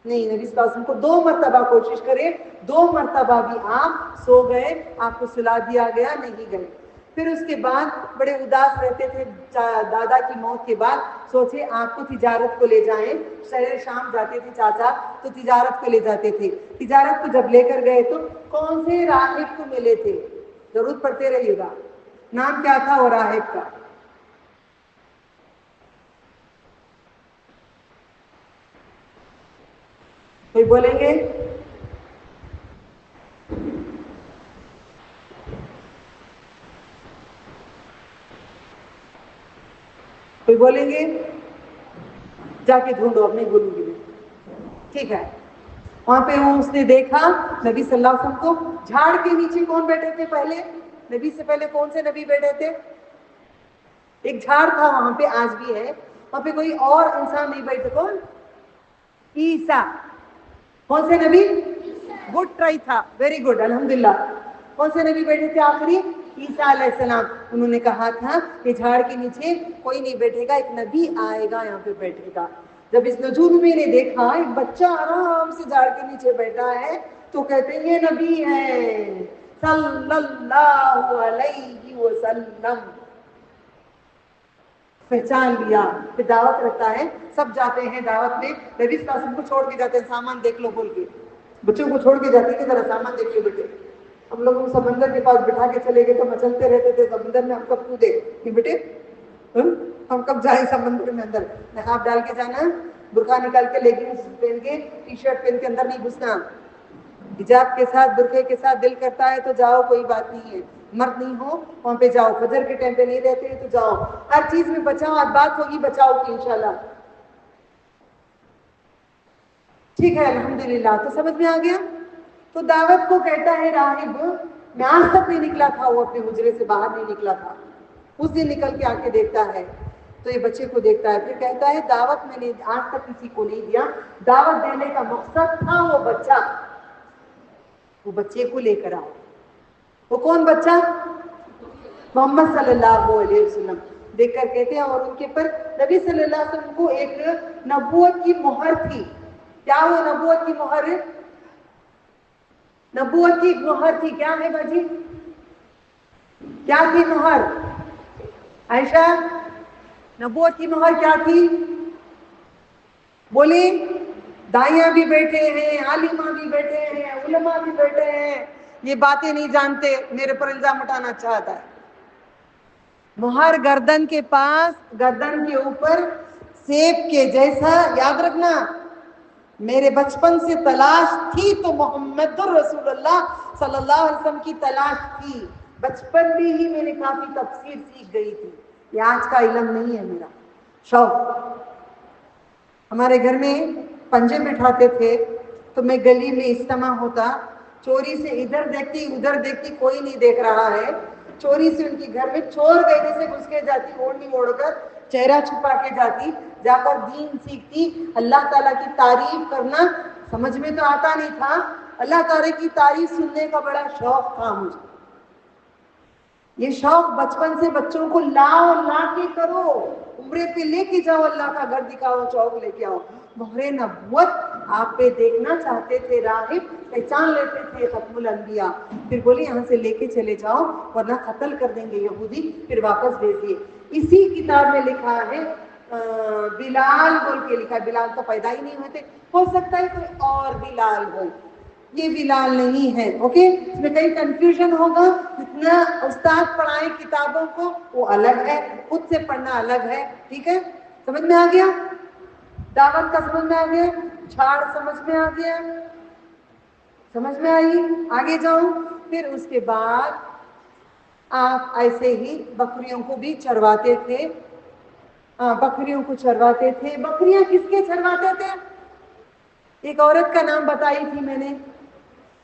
نہیں، نبی صلی اللہ علیہ وسلم کو 2 مرتبہ کوشش کرے، 2 مرتبہ بھی آپ سو گئے، آپ کو سلا دیا گیا، نہیں گئے۔ پھر اس کے بعد بڑے اداس رہتے تھے دادا کی موت کے بعد، سوچے آپ کو تجارت کو لے جائیں، شہر شام جاتے تھے چاچا تو تجارت کو لے جاتے تھے۔ تجارت کو جب لے کر گئے تو کون سے راہب کو ملے تھے؟ ضرور پڑھتے رہیے گا، نام کیا تھا وہ راہب کا؟ کوئی بولیں گے؟ کوئی بولیں گے؟ جا کے ڈھونڈو، اب نہیں بولوں گی میں۔ ٹھیک ہے، وہاں پہ اس نے دیکھا نبی صلی اللہ علیہ وسلم کو، جھاڑ کے نیچے کون بیٹھے تھے پہلے؟ نبی سے پہلے کون سے نبی بیٹھے تھے؟ ایک جھاڑ تھا وہاں پہ، آج بھی ہے وہاں پہ، کوئی اور انسان نہیں بیٹھے۔ کون؟ عیسیٰ۔ کون سے نبی؟ گڈ ٹرائی تھا، ویری گڈ، الحمدللہ۔ کون سے نبی بیٹھے تھے آخری؟ عیسیٰ علیہ السلام۔ انہوں نے کہا تھا کہ جھاڑ کے نیچے کوئی نہیں بیٹھے گا، ایک نبی آئے گا یہاں پہ بیٹھے گا۔ جب اس نجوم میں نے دیکھا ایک بچہ آرام سے جھاڑ کے نیچے بیٹھا ہے، تو کہتے ہیں یہ نبی ہے صلی اللہ علیہ وسلم۔ پہچان لیا، پھر دعوت رکھتا ہے، سب جاتے ہیں دعوت میں، نبی صلی اللہ علیہ وسلم کو چھوڑ کے جاتے ہیں، سامان دیکھ لو بول کے، بچوں کو چھوڑ کے جاتے ہیں کہ ذرا سامان دیکھ لو بیٹے، ہم لوگ سمندر کے پاس بٹھا کے چلے گئے تو مچلتے رہتے تھے سمندر میں. ہم کب کودے کہ بیٹے ہم کب جائیں سمندر میں اندر؟ نقاب ڈال کے جانا, برقع نکال کے لیگنگز پہن کے ٹی شرٹ پہن کے اندر نہیں گھسنا. حجاب کے ساتھ برقعے کے ساتھ دل کرتا ہے تو جاؤ, کوئی بات نہیں ہے. مرد نہیں ہو وہاں پہ جاؤ, فجر کے ٹائم پہ نہیں رہتے ہیں تو جاؤ. ہر چیز میں بچاؤ, اب بات ہوگی بچاؤ کی انشاءاللہ. ٹھیک ہے الحمدللہ. تو سمجھ میں آ گیا. تو دعوت کو کہتا ہے راہب, میں آج تک نہیں نکلا تھا, وہ اپنے حجرے سے باہر نہیں نکلا تھا. اس دن نکل کے آ کے دیکھتا ہے تو یہ بچے کو دیکھتا ہے, پھر کہتا ہے دعوت میں نے آج تک کسی کو نہیں دیا. دعوت دینے کا مقصد تھا وہ بچہ, وہ بچے کو لے کر آؤ. وہ کون بچہ؟ محمد صلی اللہ علیہ وسلم. دیکھ کر کہتے ہیں, اور ان کے پر نبی صلی اللہ علیہ وسلم کو ایک نبوت کی مہر تھی. کیا وہ نبوت کی مہر ہے؟ نبوت کی مہر تھی. کیا ہے باجی؟ کیا تھی مہر؟ عائشہ نبوت کی مہر کیا تھی بولی؟ دائیاں بھی بیٹھے ہیں, عالمہ بھی بیٹھے ہیں, علماء بھی بیٹھے ہیں, یہ باتیں نہیں جانتے, میرے پر الزام اٹھانا چاہتا ہے. مہر گردن کے پاس, گردن کے اوپر سیب کے جیسا, یاد رکھنا. میرے بچپن سے تلاش تھی تو محمد الرسول اللہ صلی اللہ علیہ وسلم کی تلاش تھی. بچپن میں ہی میں نے کافی تفسیر سیکھ گئی تھی. یہ آج کا علم نہیں ہے میرا شوق. ہمارے گھر میں پنجے بٹھاتے تھے تو میں گلی میں اجتماع ہوتا, چوری سے ادھر دیکھتی ادھر دیکھتی, کوئی نہیں دیکھ رہا ہے. چوری سے ان کے گھر میں چور بیٹے سے گھس کے جاتی, اوڑھنی اوڑھ کر, چہرہ چھپا کے جاتی, جا کر دین سیکھتی. اللہ تعالیٰ کی تعریف کرنا سمجھ میں تو آتا نہیں تھا, اللہ تعالیٰ کی تعریف سننے کا بڑا شوق تھا مجھے. یہ شوق بچپن سے بچوں کو لاؤ, لا کے کرو, عمرے پہ لے کے جاؤ, اللہ کا گھر دکھاؤ, چوک لے کے آؤ. مہر نبوت آپ پہ دیکھنا چاہتے تھے راہب, پہچان لیتے تھے ختم الانبیاء. پھر بولے یہاں سے لے کے چلے جاؤ ورنہ قتل کر دیں گے یہودی, پھر واپس بھیج دیے. اسی کتاب میں لکھا ہے, بلال بول کے لکھا ہے. بلال تو پیدا ہی نہیں ہوتے, ہو سکتا ہے کوئی اور بلال ہو, یہ بلال نہیں ہے. اوکے, اس میں کئی کنفیوژن ہوگا. جتنا استاد پڑھائے کتابوں کو وہ الگ ہے, خود سے پڑھنا الگ ہے. ٹھیک ہے, سمجھ میں آ گیا. دعوت کا سمجھ میں آ گیا, چھاڑ سمجھ میں آ گیا, سمجھ میں آئی. آگے جاؤں. پھر اس کے بعد آپ ایسے ہی بکریوں کو بھی چرواتے تھے. بکریوں کو چرواتے تھے. بکریاں کس کے چرواتے تھے؟ ایک عورت کا نام بتائی تھی میں نے.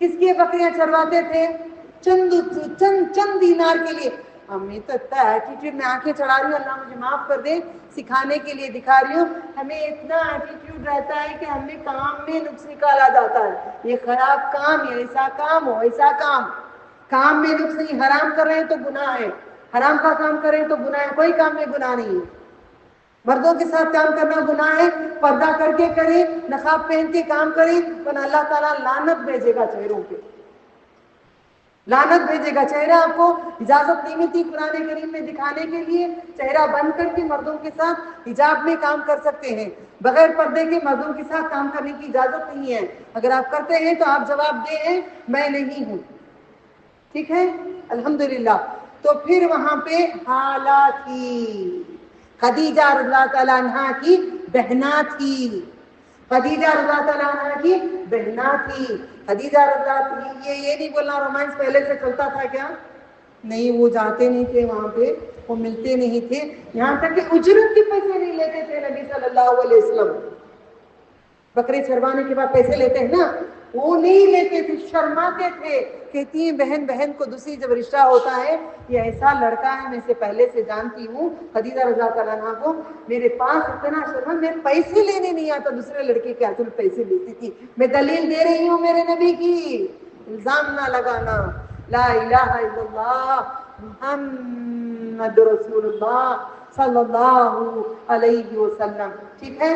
کس کے بکریاں چرواتے تھے؟ چند دینار کے لیے. ہمیں تو اتنا ایٹیٹیوڈ میں آنکھیں چڑھا رہی ہوں, اللہ مجھے معاف کر دے, سکھانے کے لیے دکھا رہی ہوں. ہمیں اتنا ایٹیٹیوڈ رہتا ہے کہ ہمیں کام میں نقص نکالا جاتا ہے. یہ خراب کام, یہ ایسا کام ہو, ایسا کام. کام میں نقص نہیں, حرام کر رہے ہیں تو گناہ ہے, حرام کا کام کریں تو گناہ ہے. کوئی کام میں گناہ نہیں ہے. مردوں کے ساتھ کام کرنا گناہ ہے, پردہ کر کے کریں, نقاب پہن کے کام کریں, ورنہ اللہ تعالیٰ لعنت بھیجے گا چہروں پہ, لعنت بھیجے گا. چہرہ آپ کو اجازت نہیں ملتی قرآن کریم میں دکھانے کے لیے. چہرہ بند کر کے مردوں کے ساتھ حجاب میں کام کر سکتے ہیں, بغیر پردے کے مردوں کے ساتھ کام کرنے کی اجازت نہیں ہے. اگر آپ کرتے ہیں تو آپ جواب دیں میں نہیں ہوں. ٹھیک ہے, الحمدللہ. تو پھر وہاں پہ حالہ تھی, خدیجہ رضی اللہ تعالیٰ عنہا کی بہنا تھی. خدیجہ رضی اللہ تعالیٰ عنہا کی بہنا تھی. خدیجہ رضی اللہ, یہ نہیں بولنا رومانس پہلے سے چلتا تھا کیا؟ نہیں, وہ جاتے نہیں تھے وہاں پہ, وہ ملتے نہیں تھے. یہاں تک کہ اجرت کے پیسے نہیں لیتے تھے نبی صلی اللہ علیہ وسلم. بکرے چروانے کے بعد پیسے لیتے ہیں نا, وہ نہیں لیتے تھے, شرماتے تھے. کہتی ہیں بہن بہن کو دوسری جب رشتہ ہوتا ہے, یہ ایسا لڑکا ہے میں اسے پہلے سے جانتی ہوں, خدیجہ رضی اللہ عنہا کو, میرے پاس اتنا شرما, میں پیسے لینے نہیں آتا. دوسرے لڑکے کے ہاتھ میں پیسے لیتی تھی. میں دلیل دے رہی ہوں میرے نبی کی, الزام نہ لگانا. لا الہ الا اللہ محمد رسول اللہ صلی اللہ علیہ وسلم. ٹھیک ہے.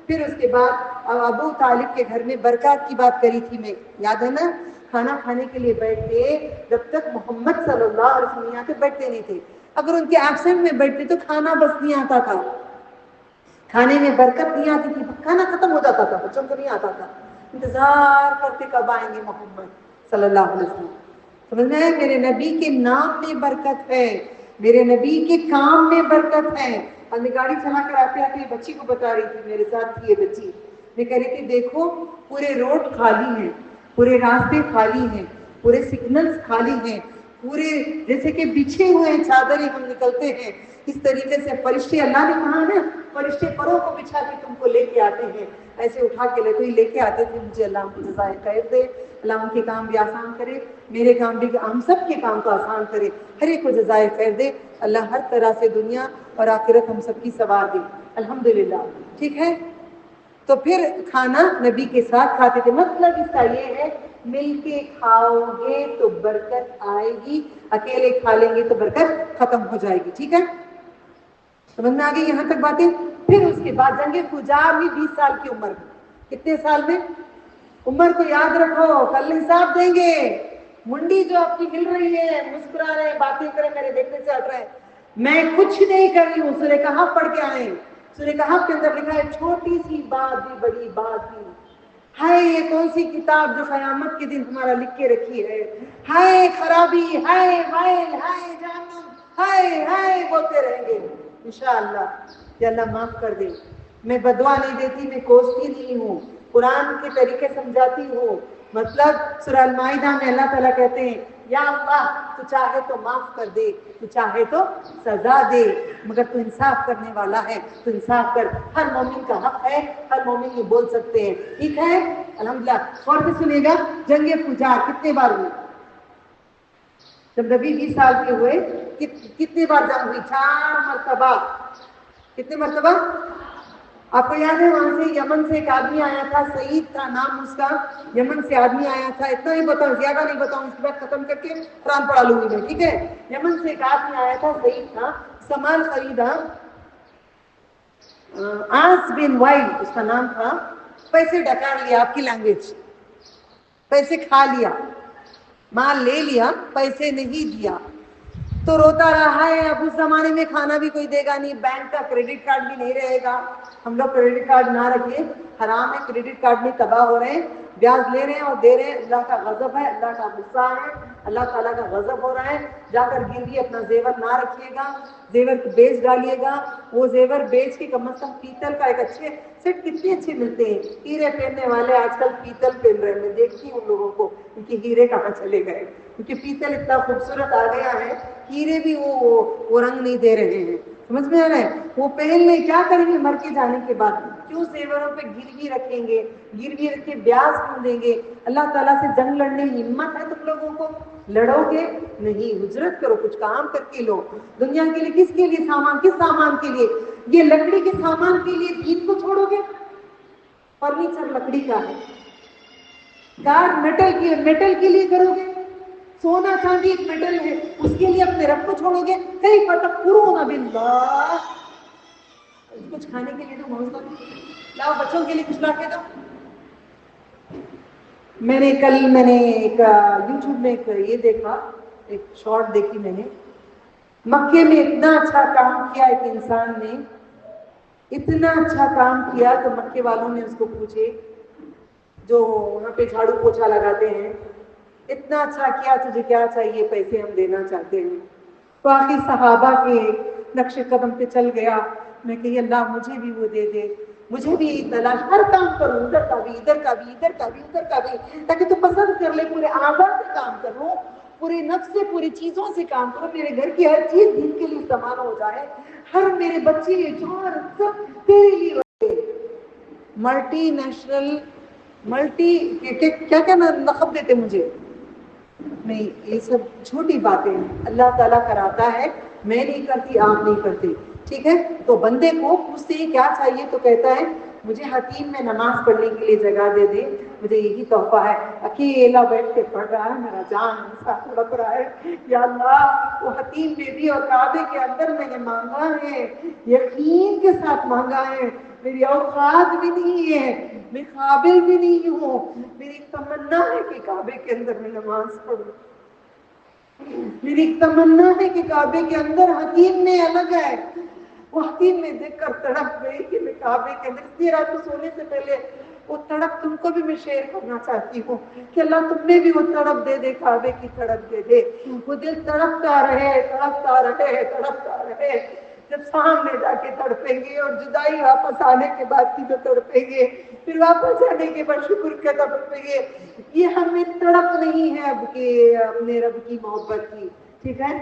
پھر اس کے بعد ابو طالب کے گھر میں برکات کی بات کری تھی میں, یاد ہے نا. کھانا کھانے کے لیے بیٹھتے, جب تک محمد صلی اللہ علیہ وسلم یہاں پہ بیٹھتے نہیں تھے. اگر ان کے ایبسنٹ میں بیٹھتے تو کھانا بس نہیں آتا تھا, کھانے میں برکت نہیں آتی تھی, کھانا ختم ہو جاتا تھا, بچوں کو نہیں آتا تھا. انتظار کرتے کب آئیں گے محمد صلی اللہ علیہ وسلم. سمجھ میں ہے؟ میرے نبی کے نام میں برکت ہے، میرے نبی کے کام میں برکت ہے. اور میں گاڑی چلا کر آتے آتے بچی کو بتا رہی تھی، میرے ساتھ تھی یہ بچی، میں کہہ رہی تھی دیکھو پورے روڈ خالی ہیں، پورے راستے خالی ہیں، پورے سگنلز خالی ہیں، پورے جیسے کہ بچھے ہوئے چادریں ہم نکلتے ہیں اس طریقے سے فرشتے، اللہ نے کہا نا فرشتے پروں کو بچھا کے تم کو لے کے آتے ہیں، ایسے اٹھا کے لے کے آتے تھے مجھے. اللہ ان کو جزائے خیر دے، اللہ ان کے کام بھی آسان کرے، میرے کام بھی، ہم سب کے کام کو آسان کرے، ہر ایک کو جزائے خیر دے. اللہ ہر طرح سے دنیا اور آخرت ہم سب کی سوار دے الحمدللہ. ٹھیک ہے، تو پھر کھانا نبی کے ساتھ کھاتے تھے. مطلب اس کا یہ ہے مل کے کھاؤ گے تو برکت آئے گی، اکیلے کھا لیں گے تو برکت ختم ہو جائے گی. ٹھیک ہے، سمجھ میں آ گئی یہاں تک باتیں. پھر اس کے بعد جنگ فجار بھی 20 سال کی عمر میں. کتنے سال میں؟ عمر کو یاد رکھو، کل حساب دیں گے. منڈی جو آپ کی ہل رہی ہے، مسکرا رہے، باتیں کرے، میرے دیکھنے سے ہٹ رہے ہیں، میں کچھ نہیں کر رہی ہوں. سورہ کہف پڑھ کے آئے. سورہ کہف کے اندر لکھا ہے چھوٹی سی بات بھی بڑی بات بھی. ہائے یہ کون سی کتاب جو قیامت کے دن تمہارا لکھ کے رکھی ہے. ہائے خرابی، ہائے وائل، ہائے جہنم، ہائے ہائے بولتے رہیں گے انشاءاللہ. کہ اللہ معاف کر دے. میں بدعا نہیں دیتی، میں کوستی نہیں ہوں، قرآن کے طریقے سمجھاتی ہوں. مطلب سورہ المائدہ میں اللہ تعالیٰ کہتے ہیں یا اللہ تو چاہے تو معاف کر دے، تو چاہے تو سزا دے، مگر تو انصاف کرنے والا ہے، تو انصاف کر. ہر مومن کا حق ہے، ہر مومن یہ بول سکتے ہیں. ٹھیک ہے الحمدللہ. اور بھی سنیے گا جنگ فجار کتنے بار ہوئی؟ جب نبی 20 سال کے ہوئے کتنی بار جنگ ہوئی؟ 4 مرتبہ. کتنے مرتبہ؟ آپ کو یاد ہے وہاں سے یمن سے ایک آدمی آیا تھا، سعید تھا نام اس کا، یمن سے آدمی آیا تھا. اتنا ہی بتاؤں، زیادہ نہیں بتاؤں، اس کے بعد ختم کر کے قرآن پڑھا لوں گی میں. ٹھیک ہے، یمن سے ایک آدمی آیا تھا، سعید تھا، سامان خریدا. آس بن وائل اس کا نام تھا. پیسے ڈکار لیا، آپ کی لینگویج، پیسے کھا لیا، مال لے لیا، پیسے نہیں دیا. تو روتا رہا ہے. اب اس زمانے میں کھانا بھی کوئی دے گا نہیں، بینک کا کریڈٹ کارڈ بھی نہیں رہے گا. ہم لوگ کریڈٹ کارڈ نہ رکھے، حرام ہے. کریڈٹ کارڈ میں تباہ ہو رہے ہیں، بیاج لے رہے ہیں اور دے رہے ہیں. اللہ کا غضب ہے، اللہ کا غصہ ہے، اللہ تعالیٰ کا غضب ہو رہا ہے. جا کر گروی اپنا زیور نہ رکھیے گا، زیور بیچ ڈالیے گا. وہ زیور بیچ کے کم از کم پیتل کا ایک اچھے سیٹ کتنے اچھے ملتے ہیں. ہیرے پہننے والے آج کل پیتل پہن رہے ہیں. میں دیکھتی ہوں ان لوگوں کو، ان کے ہیرے کہاں چلے گئے، کیونکہ پیتل اتنا خوبصورت آ گیا ہے، ہیرے بھی وہ رنگ نہیں دے رہے ہیں. سمجھ میں آ رہا ہے؟ وہ پہن لیں، کیا کریں گے مر کے جانے کے بعد؟ کیوں زیوروں پہ گروی رکھیں گے؟ گروی رکھ کے بیاج کیوں دیں گے؟ اللہ تعالیٰ سے جنگ لڑنے کی ہمت ہے تم لوگوں کو؟ لڑو گے نہیں، ہجرت کرو، کچھ کام کر کے لو. دنیا کے لیے کس کے لیے سامان؟ کس سامان کے لیے؟ یہ لکڑی کے سامان کے لیے دین کو چھوڑو گے؟ فرنیچر لکڑی کا ہے، کار میٹل کے لیے کرو گے. سونا چاندی ایک میٹل ہے، اس کے لیے اپنے رب کو چھوڑو گے؟ کئی تکفرون باللہ. کچھ کھانے کے لیے تو محسوس لاؤ، بچوں کے لیے کچھ لا کے دو. میں نے ایک یوٹیوب میں ایک یہ دیکھا، ایک شارٹ دیکھی میں نے. مکے میں اتنا اچھا کام کیا ایک انسان نے، اتنا اچھا کام کیا تو مکے والوں نے اس کو پوچھے، جو وہاں پہ جھاڑو پوچھا لگاتے ہیں، اتنا اچھا کیا، تجھے کیا چاہیے؟ پیسے ہم دینا چاہتے ہیں. تو آخر صحابہ کے نقش قدم پہ چل گیا. میں کہی اللہ مجھے بھی وہ دے دے، مجھے بھی تلاش، ہر کام کروں، ادھر کا بھی، ادھر کا بھی، ادھر کا بھی، ادھر کا بھی، تاکہ تو پسند کر لے. پورے اعضاء سے کام کروں، پورے نفس سے، پوری چیزوں سے کام کروں. میرے گھر کی ہر چیز دین کے لیے استعمال ہو جائے. ہر میرے بچے جوان سب تیرے لیے ہوتے. ملٹی نیشنل، کیا لقب دیتے مجھے؟ نہیں، یہ سب چھوٹی باتیں ہیں، اللہ تعالیٰ کراتا ہے، میں نہیں کرتی، آپ نہیں کرتے. ٹھیک ہے، تو بندے کو پوچھتے ہیں کیا چاہیے، تو کہتا ہے مجھے حتیم میں نماز پڑھنے کے لیے جگہ دے دے، مجھے یہی تحفہ ہے. اکیلا بیٹھ کے پڑھ رہا ہے، میرا جان ساتھ تڑپ رہا ہے. یا اللہ وہ حتیم بے بی اور کعبے کے اندر میں نے مانگا ہے، یقین کے ساتھ مانگا ہے. میری اوقات بھی نہیں ہے، میں قابل بھی نہیں ہوں. میری تمنا ہے کہ کعبے کے اندر میں نماز پڑھوں. میری تمنا ہے کہ کعبے کے اندر حتیم میں الگ ہے. وہ حتیم میں دیکھ کر تڑپ گئی کہ میں کعبے کے اندر، اس لیے رات کو سونے سے پہلے وہ تڑپ تم کو بھی میں شیئر کرنا چاہتی ہوں کہ اللہ تم نے بھی وہ تڑپ دے دے، کعبے کی تڑپ دے دے، وہ دل تڑپتا رہے تڑپتا رہے تڑپتا رہے، جب سامنے جا کے تڑپیں گے اور جدائی واپس آنے کے بعد کی جو تڑپیں گے، پھر واپس آنے کے بعد شکر کے تڑپیں گے، یہ ہمیں تڑپ نہیں ہے اب کے اپنے رب کی محبت کی، ٹھیک ہے؟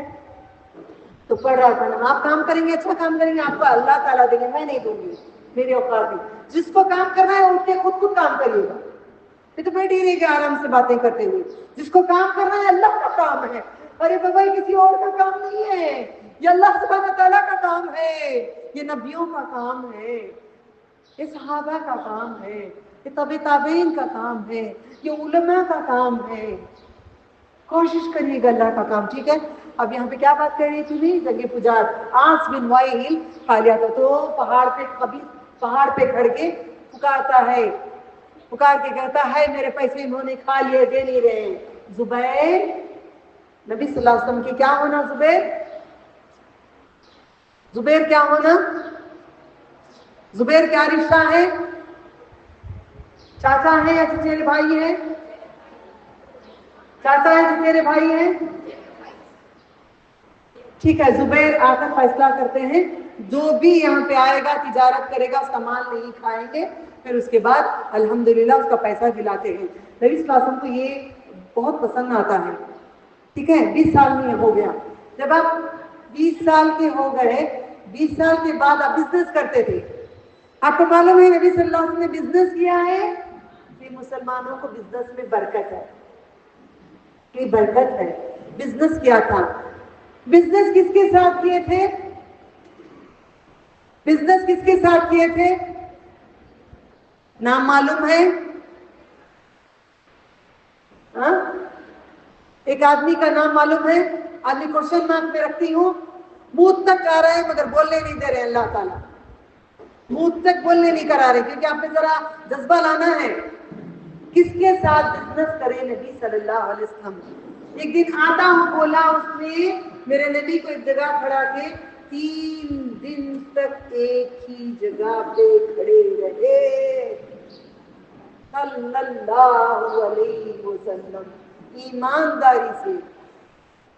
تو پڑھ رہا تھا نا، آپ کام کریں گے، اچھا کام کریں گے، آپ کو اللہ تعالیٰ دیں گے، میں نہیں دوں گی، میرے اوقات نہیں۔ جس کو کام کرنا ہے اٹھ کے خود کام کریے گا، یہ تو بیٹھی رہے گی آرام سے باتیں کرتے ہوئے۔ جس کو کام کرنا ہے اللہ کا کام ہے، ارے بابا یہ کسی اور کا کام نہیں ہے، یہ اللہ سبحانہ تعالیٰ کا کام ہے، یہ نبیوں کا کام ہے، یہ صحابہ کا کام ہے، یہ تابع تابعین کا کام ہے، یہ علماء کا کام ہے۔ کوشش کریے گا اللہ کا کام، ٹھیک ہے؟ اب یہاں پہ کیا بات کر رہی تھی؟ جگہ پجار آس بن وائل کھا لیا تھا، تو پہاڑ پہ کھڑ کے پکارتا ہے، پکار کے کہتا ہے میرے پیسے انہوں نے کھا لیے، دے نہیں رہے۔ زبیر، نبی صلی اللہ علیہ وسلم کی کیا ہونا؟ زبیر کیا ہونا؟ زبیر کیا رشتہ ہے؟ چاچا ہے یا چچیرے بھائی ہیں؟ چاچا ہے چچیرے بھائی ہیں؟ ٹھیک ہے، زبیر آ کر فیصلہ کرتے ہیں جو بھی یہاں پہ آئے گا تجارت کرے گا سامان نہیں کھائیں گے، پھر اس کے بعد الحمدللہ اس کا پیسہ دلاتے ہیں۔ نبی صلی اللہ علیہ وسلم کو یہ بہت پسند آتا ہے، ٹھیک ہے؟ 20 سال میں ہو گیا، جب آپ 20 سال کے ہو گئے، 20 سال کے بعد آپ بزنس کرتے تھے، آپ کو معلوم ہے نبی صلی اللہ علیہ وسلم نے بزنس کیا ہے کہ مسلمانوں کو بزنس میں برکت ہے، کہ برکت ہے، بزنس کیا تھا۔ بزنس کس کے ساتھ کیے تھے؟ بزنس کس کے ساتھ کیے تھے؟ نام معلوم ہے؟ ہاں؟ ایک آدمی کا نام معلوم ہے؟ آدمی کوشچن مارک میں رکھتی ہوں، منہ تک آ رہے ہیں مگر بولنے نہیں دے رہے اللہ تعالیٰ، منہ تک بولنے نہیں کرا رہے، کیونکہ آپ نے ذرا جذبہ لانا ہے۔ کس کے ساتھ بزنس کرے نبی صلی اللہ علیہ وسلم؟ ایک دن آتا ہوں بولا اس نے میرے نبی کو ایک جگہ کھڑا کے 3 دن تک ایک ہی جگہ پہ کھڑے رہے صلی اللہ علیہ وسلم ایمانداری سے۔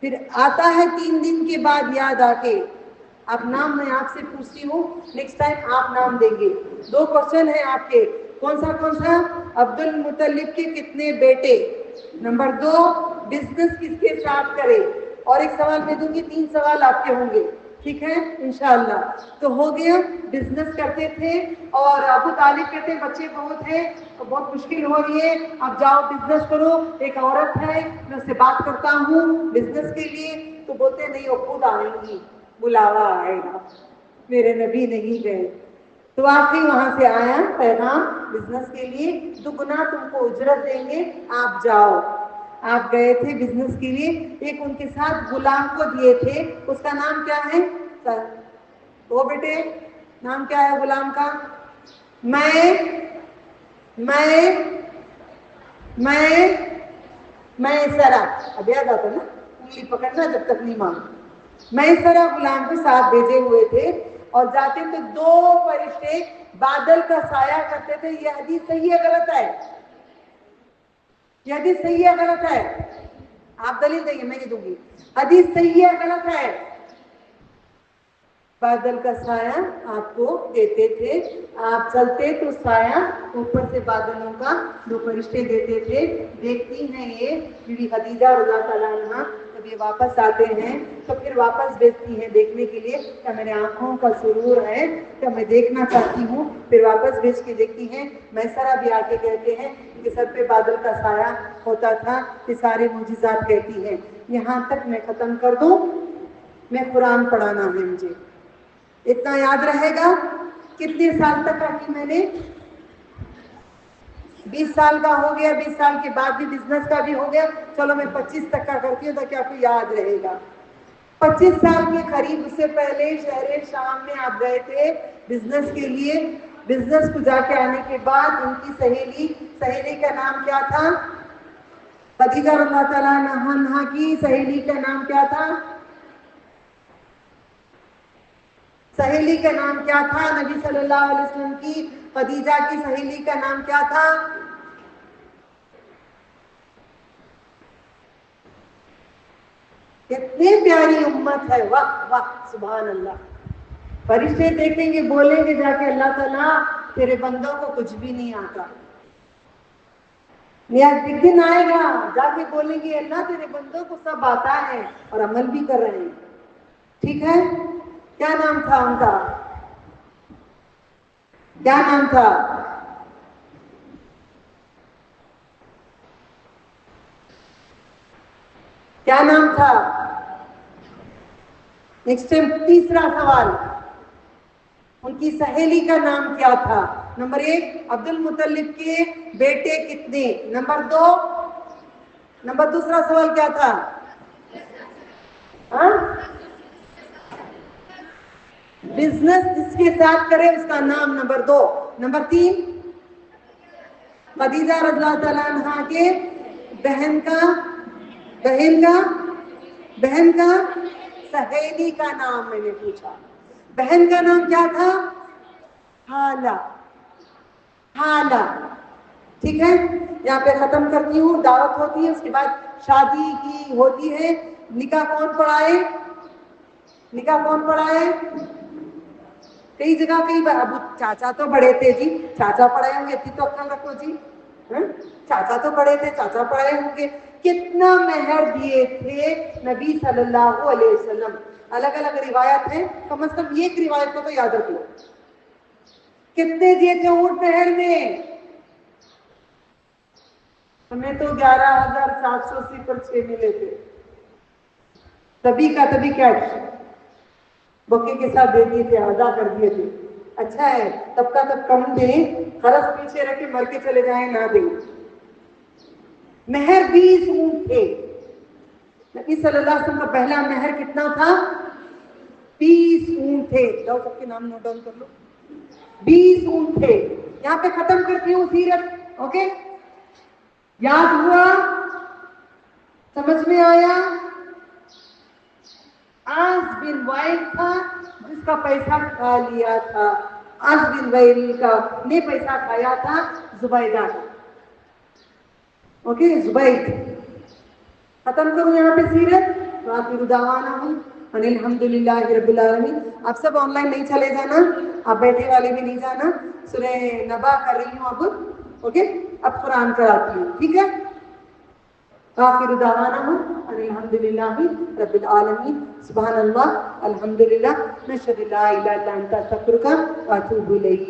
پھر آتا ہے 3 دن کے بعد یاد آ کے، آپ نام میں آپ سے پوچھتی ہوں، نیکسٹ ٹائم آپ نام دیں گے۔ 2 کوشچن ہیں آپ کے، کون سا؟ عبد المطلب کے کتنے بیٹے؟ نمبر 2، بزنس کس کے ساتھ کرے؟ اور ایک سوال میں دوں گی، 3 سوال آپ کے ہوں گے، ٹھیک ہے انشاءاللہ؟ تو ہو گیا، بزنس کرتے تھے، اور ابو طالب کہتے ہیں بچے بہت ہیں تو بہت مشکل ہو رہی ہے، اب جاؤ بزنس کرو، ایک عورت ہے میں اس سے بات کرتا ہوں بزنس کے لیے، تو بولتے نہیں وہ خود آئیں گی، بلاوا آئے گا، میرے نبی نہیں گئے۔ تو آخری وہاں سے آیا پیغام بزنس کے لیے، 2 گنا تم کو اجرت دیں گے، آپ جاؤ۔ آپ گئے تھے بزنس کے لیے، ایک ان کے ساتھ غلام کو دیے تھے، اس کا نام کیا ہے؟ وہ بیٹے نام کیا ہے غلام کا؟ میں سرا، اب یاد آتا نا، انگلی پکڑنا جب تک نہیں مانگ۔ میں سرا غلام کے ساتھ بھیجے ہوئے تھے، اور جاتے تو 2 فرشتے بادل کا سایہ کرتے تھے۔ یہ حدیث صحیح ہے غلط ہے؟ یہ حدیث صحیح ہے غلط ہے؟ آپ دلیل دیں گے، میں نہیں دوں گی۔ حدیث صحیح ہے غلط ہے؟ بادل کا سایہ آپ کو دیتے تھے، آپ چلتے تو سایہ اوپر سے بادلوں کا 2 فرشتے دیتے تھے۔ دیکھتی ہیں یہ بی خدیجہ رضی اللہ تعالیٰ عنہا، جب یہ واپس آتے ہیں تو پھر واپس بھیجتی ہیں دیکھنے کے لیے، کیا میرے آنکھوں کا سرور ہے، کیا میں دیکھنا چاہتی ہوں، پھر واپس بھیج کے دیکھتی ہیں۔ میسرہ بھی آ کے کہتے ہیں کہ سر پہ بادل کا سایہ ہوتا تھا، یہ سارے معجزات کہتی ہیں۔ یہاں تک میں ختم کر دوں، میں قرآن پڑھانا ہے مجھے، اتنا یاد رہے گا؟ کتنے سال تک آتی میں نے؟ 20 سال کا ہو گیا، 20 سال کے بعد بھی بزنس کا بھی ہو گیا، چلو میں 25 تک کا کرتی ہوں تاکہ آپ کو یاد رہے گا۔ 25 سال کے قریب، اس سے پہلے شہر شام میں آپ گئے تھے بزنس کے لیے۔ بزنس کو جا کے آنے کے بعد ان کی سہیلی کا نام کیا تھا؟ خدیجہ رضی اللہ تعالیٰ عنہا کی سہیلی کا نام کیا تھا؟ سہیلی کا نام کیا تھا نبی صلی اللہ علیہ وسلم کی؟ خدیجہ کی سہیلی کا نام کیا تھا؟ کتنی پیاری امت ہے، واہ واہ سبحان اللہ. فرشتے دیکھیں گے، بولیں گے جا کے اللہ تعالیٰ تیرے بندوں کو کچھ بھی نہیں آتا. ایک دن آئے گا جا کے بولیں گے اللہ تیرے بندوں کو سب آتا ہے اور عمل بھی کر رہے ہیں. ٹھیک ہے. کیا نام تھا ان کا؟ کیا نام تھا؟ کیا نام تھا؟ نیکسٹ تیسرا سوال، ان کی سہیلی کا نام کیا تھا؟ نمبر 1 عبد المطلب کے بیٹے کتنے؟ نمبر 2 دوسرا سوال کیا تھا؟ بزنس جس کے ساتھ کرے اس کا نام. نمبر 2. نمبر 3 خدیجہ رضی اللہ تعالیٰ عنہا کے بہن کا سہیلی کا نام میں نے پوچھا. بہن کا نام کیا تھا؟ حالہ. ٹھیک ہے. یہاں پہ ختم کرتی ہوں. دعوت ہوتی ہے، اس کے بعد شادی کی ہوتی ہے. نکاح کون پڑھائے؟ کئی جگہ کئی بار ابو چاچا تو بڑے تھے جی، چاچا پڑھائے ہوں گے. اتنی تو عقل رکھو جی. چاچا تو بڑے تھے، چاچا پڑھائے ہوں گے. کتنا مہر دیے تھے نبی صلی اللہ علیہ وسلم؟ الگ الگ روایت ہے، کم از کم ایک روایت کو تو یاد رکھ لو. کتنے دیے تھے اونٹ مہر میں؟ ہمیں تو 11,780 ملے تھے. تبھی کیش بوکے کے ساتھ دے دیے تھے، ادا کر دیے تھے. اچھا ہے، تب کا تب کم دیں، خرچ پیچھے رکھ کے مر کے چلے جائیں نہ دیں. مہر 20 اونٹ تھے. نبی صلی اللہ علیہ وسلم کا پہلا مہر کتنا تھا؟ 20 اونٹ تھے. جاؤ سب کے نام نوٹ ڈاؤن کر لو. 20 اونٹ تھے. یہاں پہ ختم کرتی ہوں سیرت. اوکے، یاد ہوا؟ سمجھ میں آیا؟ عاص بن وائل تھا جس کا پیسہ کھا لیا تھا. عاص بن وائل کا نے پیسہ کھایا تھا زبیدہ کا. اوکے، زبید. ختم کروں یہاں پہ سیرت. وآخر دعوانا ان الحمدللہ رب العالمین. آپ سب آن لائن نہیں چلے جانا، آپ بیٹھے والے بھی نہیں جانا. سورہ نبا کر رہی ہوں اب. اوکے، اب قرآن کراتی ہوں. ٹھیک ہے. آخر دعوانا ان الحمدللہ رب العالمین. سبحان اللہ، الحمدللہ، نشہد لا الہ الا انت استغفرک واتوب الیک.